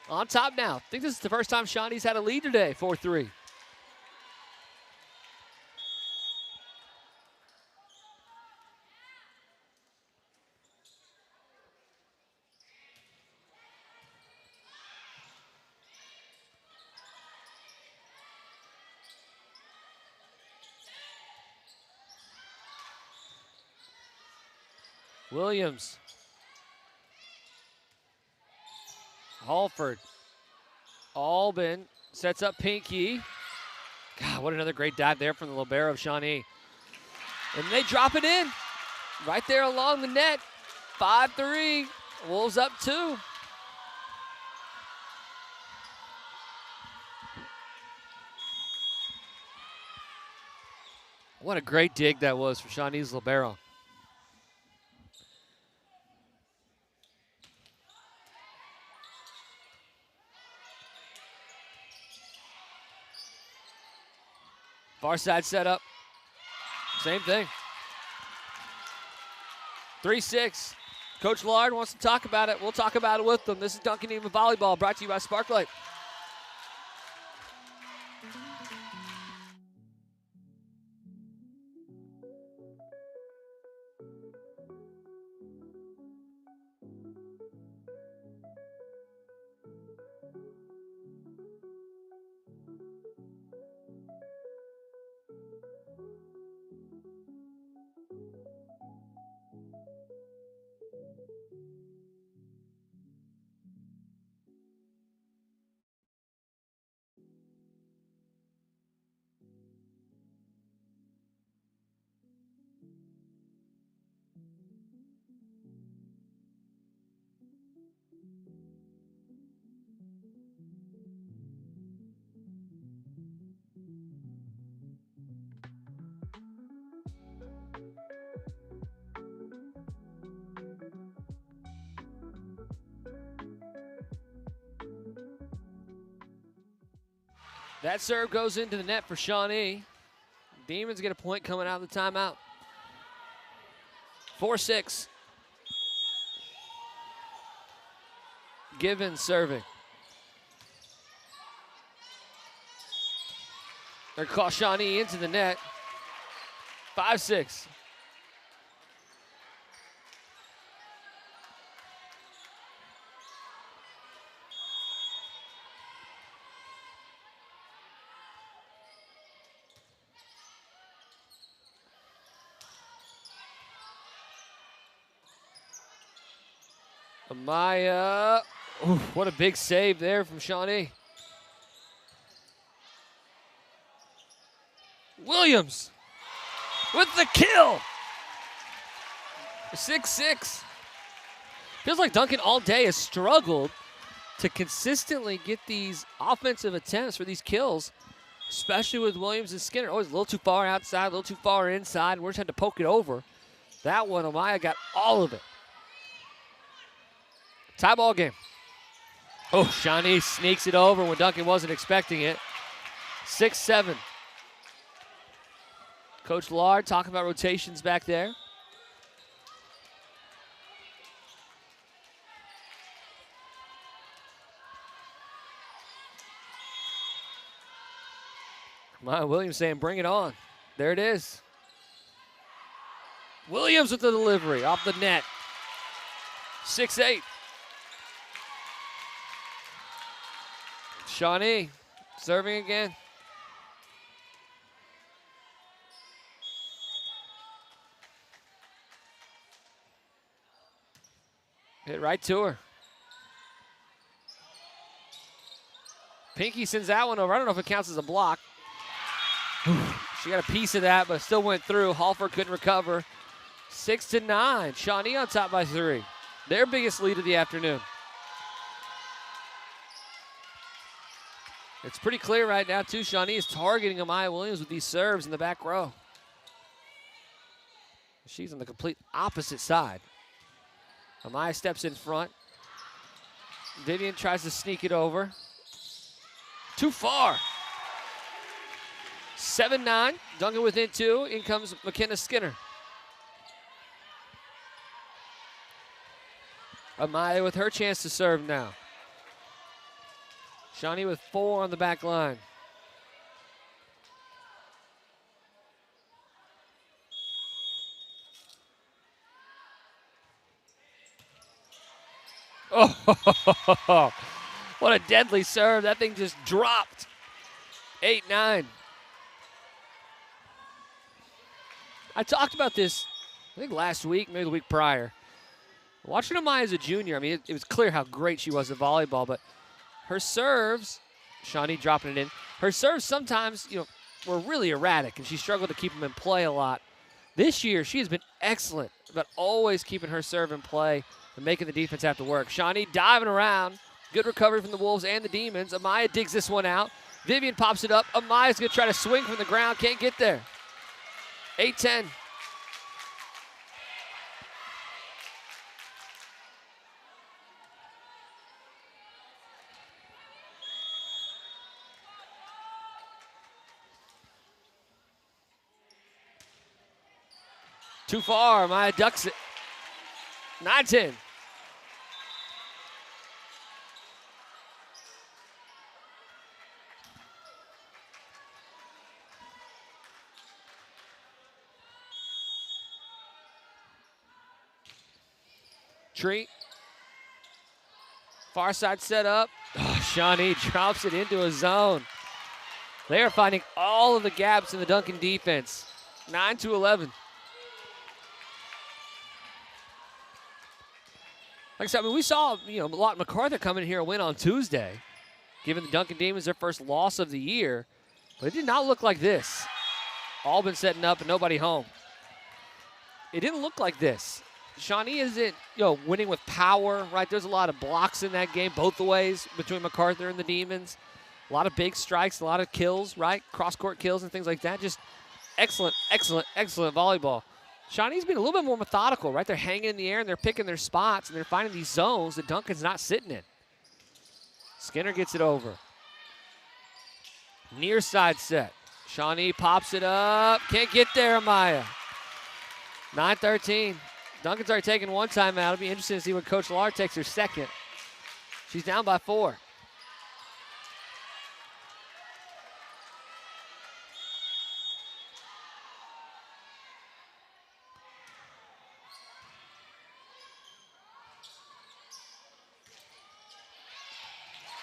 On top now. I think this is the first time Shawnee's had a lead today, 4-3. Williams. Halford. Allman sets up Pinky. God, what another great dive there from the libero of Shawnee. And they drop it in. Right there along the net. 5-3. Wolves up 2. What a great dig that was for Shawnee's libero. Far side setup. Same thing. 3-6. Coach Lard wants to talk about it. We'll talk about it with them. This is Duncan Eaton Volleyball, brought to you by Sparklight. That serve goes into the net for Shawnee. Demons get a point coming out of the timeout. 4-6. Given serving. They're going to call Shawnee into the net. 5-6. Amaya, what a big save there from Shawnee. Williams with the kill. 6-6. Feels like Duncan all day has struggled to consistently get these offensive attempts for these kills, especially with Williams and Skinner. Always a little too far outside, a little too far inside, and we're just had to poke it over. That one, Amaya got all of it. Tie ball game. Oh, Shawnee sneaks it over when Duncan wasn't expecting it. 6-7. Coach Lard talking about rotations back there. Maya Williams saying, bring it on. There it is. Williams with the delivery off the net. 6-8. Shawnee serving again. Hit right to her. Pinky sends that one over. I don't know if it counts as a block. She got a piece of that, but still went through. Halford couldn't recover. 6-9. Shawnee on top by 3. Their biggest lead of the afternoon. It's pretty clear right now, too. Shawnee is targeting Amaya Williams with these serves in the back row. She's on the complete opposite side. Amaya steps in front. Vivian tries to sneak it over. Too far. 7-9. Duncan within 2. In comes McKenna Skinner. Amaya with her chance to serve now. Shawnee with 4 on the back line. Oh, what a deadly serve. That thing just dropped. 8-9. I talked about this, I think last week, maybe the week prior. Watching Amaya as a junior, I mean, it was clear how great she was at volleyball, but her serves, Shawnee dropping it in, her serves sometimes, were really erratic, and she struggled to keep them in play a lot. This year, she has been excellent about always keeping her serve in play and making the defense have to work. Shawnee diving around. Good recovery from the Wolves and the Demons. Amaya digs this one out. Vivian pops it up. Amaya's going to try to swing from the ground. Can't get there. 8-10. Too far. Maya ducks it. 9-10. Tree. Far side set up. Oh, Shawnee drops it into a zone. They are finding all of the gaps in the Duncan defense. 9-11. Like I said, I mean, we saw Lawton MacArthur come in here and win on Tuesday, giving the Duncan Demons their first loss of the year. But it did not look like this. Albin setting up and nobody home. It didn't look like this. Shawnee isn't, winning with power, right? There's a lot of blocks in that game both the ways between MacArthur and the Demons. A lot of big strikes, a lot of kills, right? Cross-court kills and things like that. Just excellent, excellent, excellent volleyball. Shawnee's been a little bit more methodical, right? They're hanging in the air and they're picking their spots and they're finding these zones that Duncan's not sitting in. Skinner gets it over. Near side set. Shawnee pops it up. Can't get there, Amaya. 9-13. Duncan's already taken one timeout. It'll be interesting to see when Coach Lard takes her second. She's down by 4.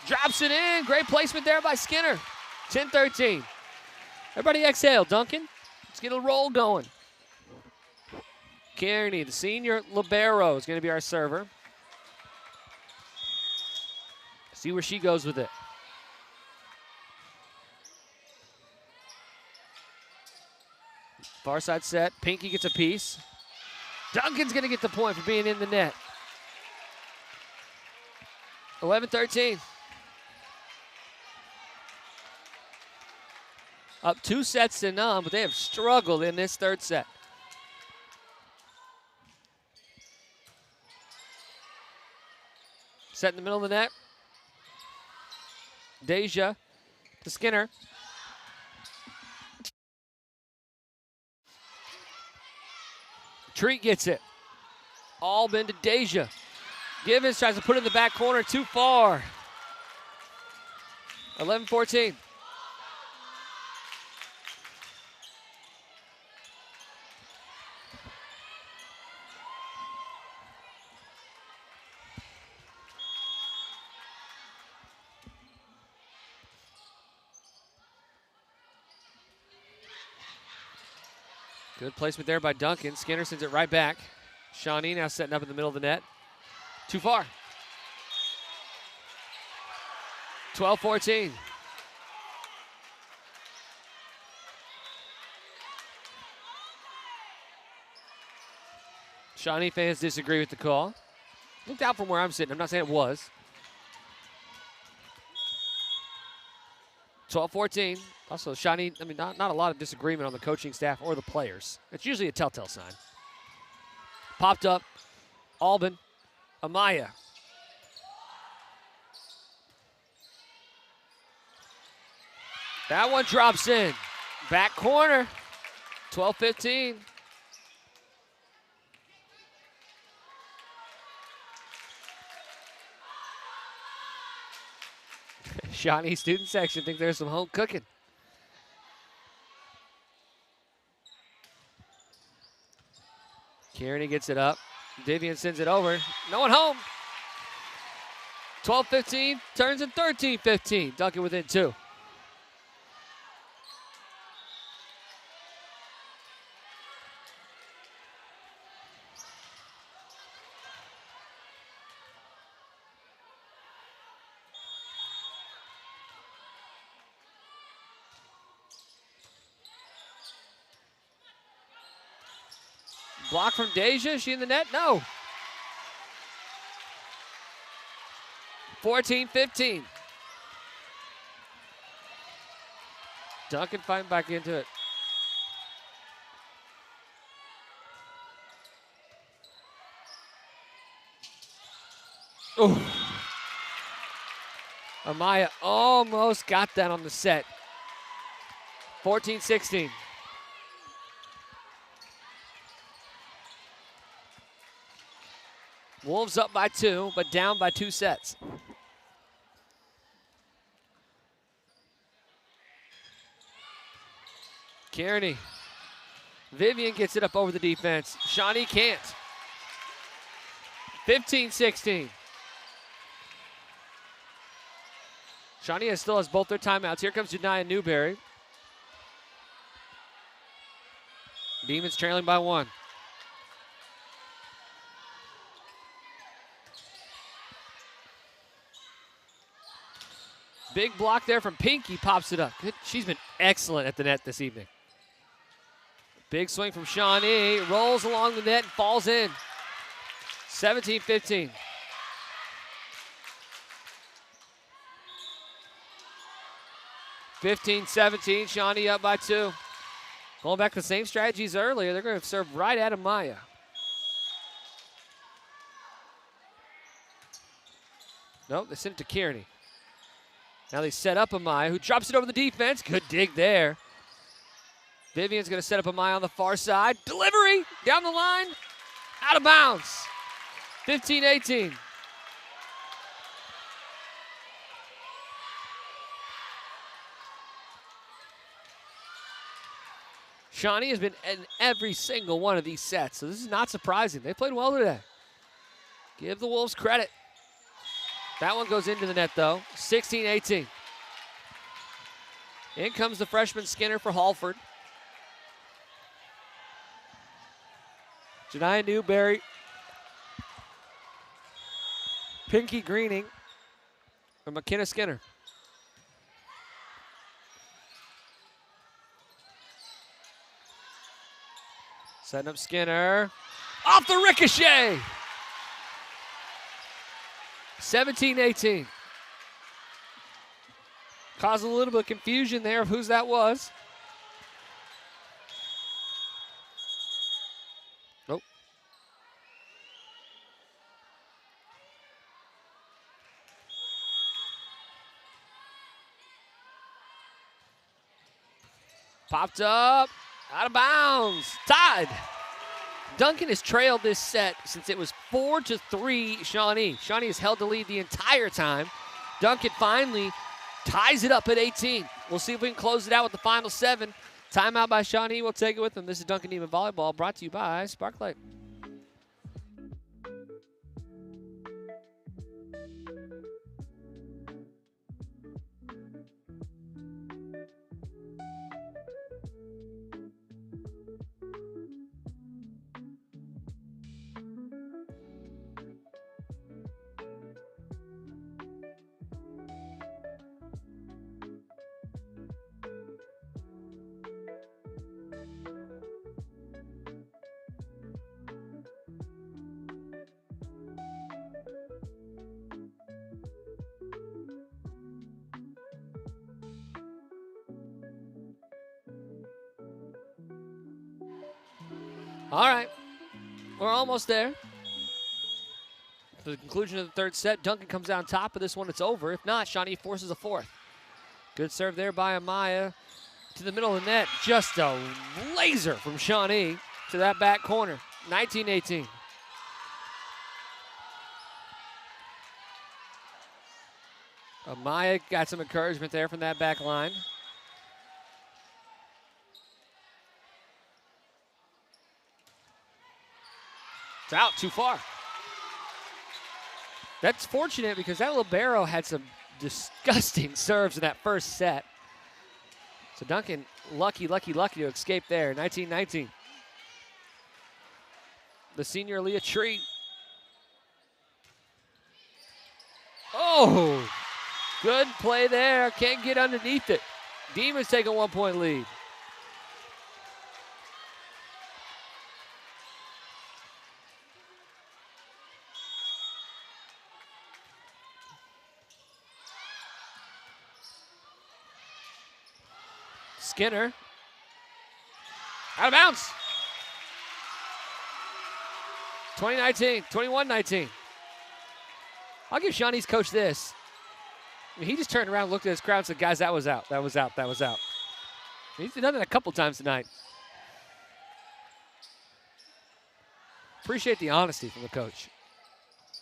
Drops it in. Great placement there by Skinner. 10-13. Everybody exhale. Duncan, let's get a roll going. Kearney, the senior libero, is going to be our server. See where she goes with it. Far side set. Pinky gets a piece. Duncan's going to get the point for being in the net. 11-13. Up 2 sets to none, but they have struggled in this third set. Set in the middle of the net. Deja to Skinner. Treat gets it. Albin to Deja. Givens tries to put it in the back corner, too far. 11-14. Good placement there by Duncan. Skinner sends it right back. Shawnee now setting up in the middle of the net. Too far. 12-14. Shawnee fans disagree with the call. Looked out from where I'm sitting. I'm not saying it was. 12-14. Also, Shawnee, I mean, not a lot of disagreement on the coaching staff or the players. It's usually a telltale sign. Popped up. Albin. Amaya. That one drops in. Back corner. 12-15. Shawnee student section think there's some home cooking. Kearney gets it up. Vivian sends it over. No one home. 12-15, turns in 13-15. Duncan within 2. Block from Deja. Is she in the net? No. 14-15. Duncan fighting back into it. Ooh. Amaya almost got that on the set. 14-16. Wolves up by 2, but down by 2 sets. Kearney. Vivian gets it up over the defense. Shawnee can't. 15-16. Shawnee still has both their timeouts. Here comes Janiah Newberry. Demons trailing by 1. Big block there from Pinky, pops it up. She's been excellent at the net this evening. Big swing from Shawnee, rolls along the net and falls in. 17-15. (15-17), Shawnee up by 2. Going back to the same strategies earlier, they're going to serve right at Amaya. Nope, they sent it to Kearney. Now they set up Amaya, who drops it over the defense. Good dig there. Vivian's going to set up Amaya on the far side. Delivery down the line, out of bounds. 15-18. Shawnee has been in every single one of these sets, so this is not surprising. They played well today. Give the Wolves credit. That one goes into the net, though. 16-18. In comes the freshman Skinner for Halford. Janiah Newberry. Pinky Greening. And McKenna Skinner. Setting up Skinner. Off the ricochet. 17-18. Caused a little bit of confusion there of whose that was. Nope. Popped up. Out of bounds. Tied. Duncan has trailed this set since it was 4-3 Shawnee. Shawnee has held the lead the entire time. Duncan finally ties it up at 18. We'll see if we can close it out with the final 7. Timeout by Shawnee. We'll take it with them. This is Duncan Neiman Volleyball, brought to you by Sparklight. All right, we're almost there. For the conclusion of the third set, Duncan comes out on top of this one. It's over. If not, Shawnee forces a fourth. Good serve there by Amaya to the middle of the net. Just a laser from Shawnee to that back corner. 19-18. Amaya got some encouragement there from that back line. It's out too far. That's fortunate because that libero had some disgusting serves in that first set. So Duncan, lucky to escape there. 19-19. The senior Leah Tree. Oh, good play there. Can't get underneath it. Demons take a 1-point lead. Skinner. Out of bounds. 21-19. I'll give Shawnee's coach this. I mean, he just turned around, looked at his crowd, and said, guys, that was out. That was out. He's done it a couple times tonight. Appreciate the honesty from the coach.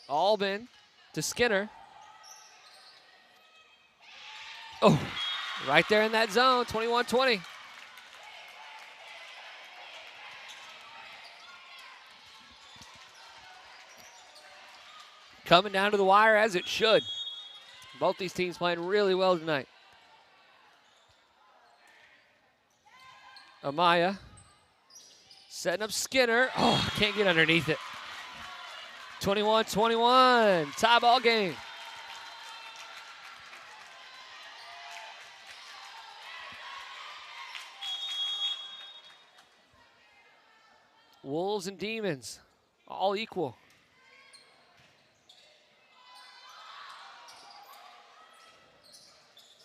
Albin to Skinner. Oh, right there in that zone, 21-20. Coming down to the wire as it should. Both these teams playing really well tonight. Amaya setting up Skinner. Oh, can't get underneath it. 21-21, tie ball game. Wolves and Demons, all equal.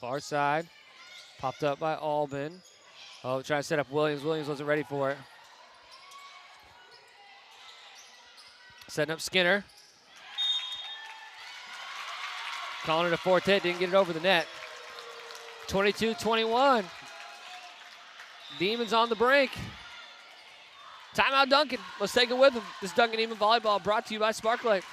Far side, popped up by Albin. Oh, trying to set up Williams. Williams wasn't ready for it. Setting up Skinner. Calling it a forte, didn't get it over the net. 22-21. Demons on the brink. Timeout Duncan. Let's take it with him. This is Duncan Demon Volleyball brought to you by Sparklight.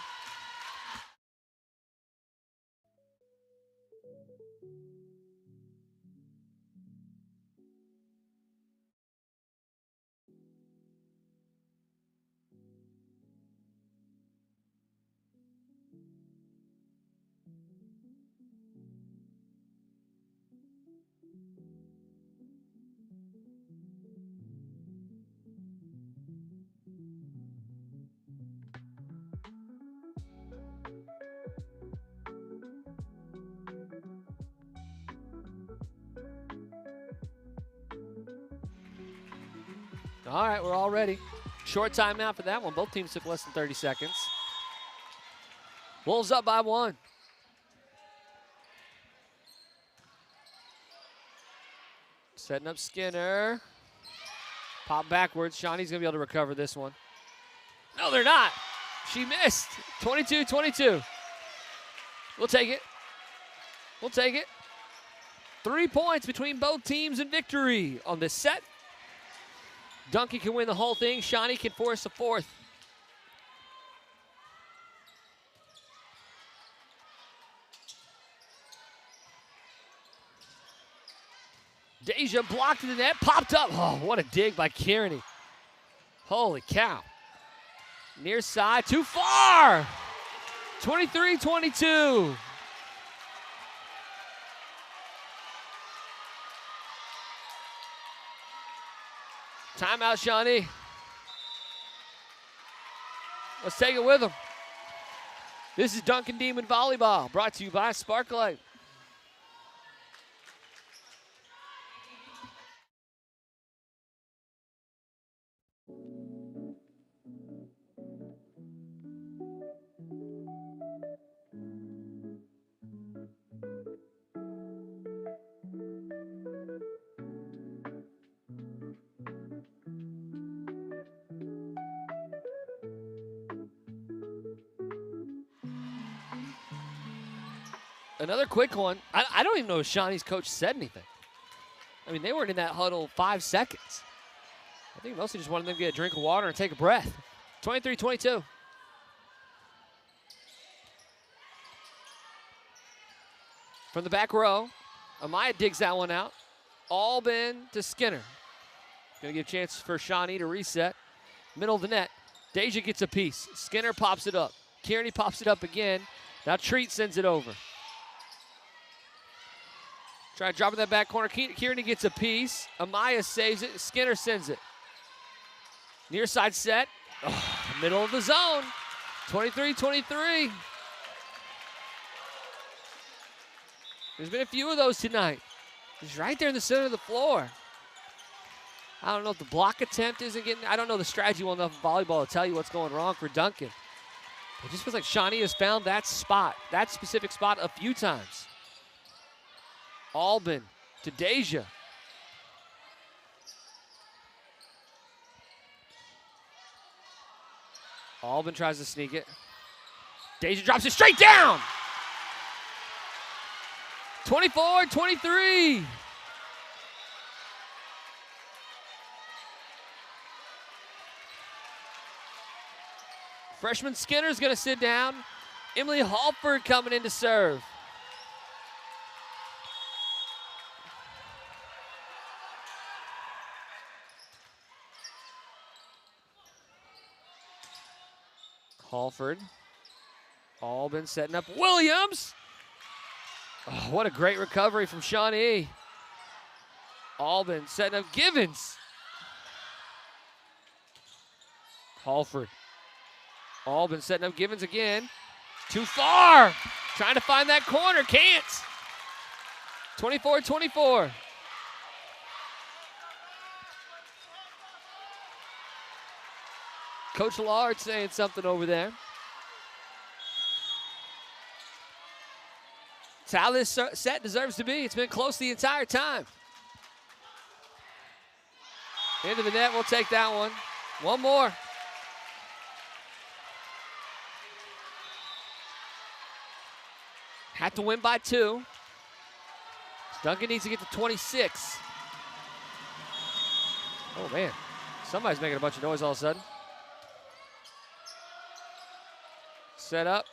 All right, we're all ready. Short timeout for that one. Both teams took less than 30 seconds. Wolves up by 1. Setting up Skinner. Pop backwards. Shawnee's going to be able to recover this one. No, they're not. She missed. 22-22. We'll take it. We'll take it. 3 points between both teams in victory on this set. Duncan can win the whole thing. Shawnee can force a fourth. Deja blocked the net, popped up. Oh, what a dig by Kearney. Holy cow. Near side, too far. 23-22. Timeout, Shawnee. Let's take it with them. This is Duncan Demon Volleyball, brought to you by Sparklight. Another quick one. I don't even know if Shawnee's coach said anything. I mean, they weren't in that huddle 5 seconds. I think mostly just wanted them to get a drink of water and take a breath. 23-22. From the back row, Amaya digs that one out. Albin to Skinner. Gonna give a chance for Shawnee to reset. Middle of the net. Deja gets a piece. Skinner pops it up. Kearney pops it up again. Now Treat sends it over. Try dropping that back corner. Kearney gets a piece. Amaya saves it. Skinner sends it. Near side set. Oh, middle of the zone. 23-23. There's been a few of those tonight. He's right there in the center of the floor. I don't know if the block attempt isn't getting, I don't know the strategy well enough in volleyball to tell you what's going wrong for Duncan. It just feels like Shawnee has found that spot, that specific spot a few times. Albin to Deja. Albin tries to sneak it. Deja drops it straight down. 24-23. Freshman Skinner's going to sit down. Emily Halford coming in to serve. Halford. Albin setting up Williams. Oh, what a great recovery from Shawnee. Albin setting up Givens. Halford. Albin setting up Givens again. Too far. Trying to find that corner. Can't. 24-24. Coach Lard saying something over there. It's how this set deserves to be. It's been close the entire time. Into the net, we'll take that one. One more. Had to win by 2. Duncan needs to get to 26. Oh, man. Somebody's making a bunch of noise all of a sudden. Set up.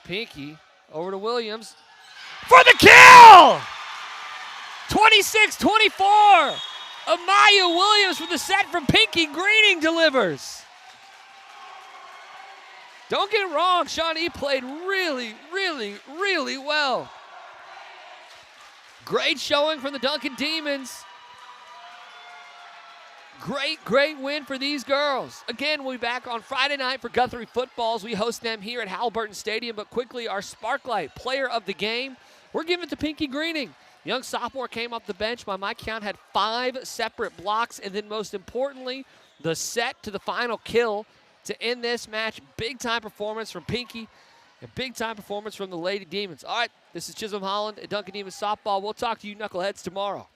Pinky over to Williams. For the kill! 26-24. Amaya Williams with the set from Pinky Greening delivers. Don't get it wrong, Shawnee played really, really, really well. Great showing from the Duncan Demons. Great win for these girls. Again, we'll be back on Friday night for Guthrie footballs. We host them here at Halliburton Stadium, but quickly, our Sparklight player of the game, we're giving it to Pinky Greening. Young sophomore came off the bench. By my count, had 5 separate blocks, and then most importantly, the set to the final kill to end this match. Big-time performance from Pinky and big-time performance from the Lady Demons. All right, this is Chisholm Holland at Duncan Demons Softball. We'll talk to you knuckleheads tomorrow.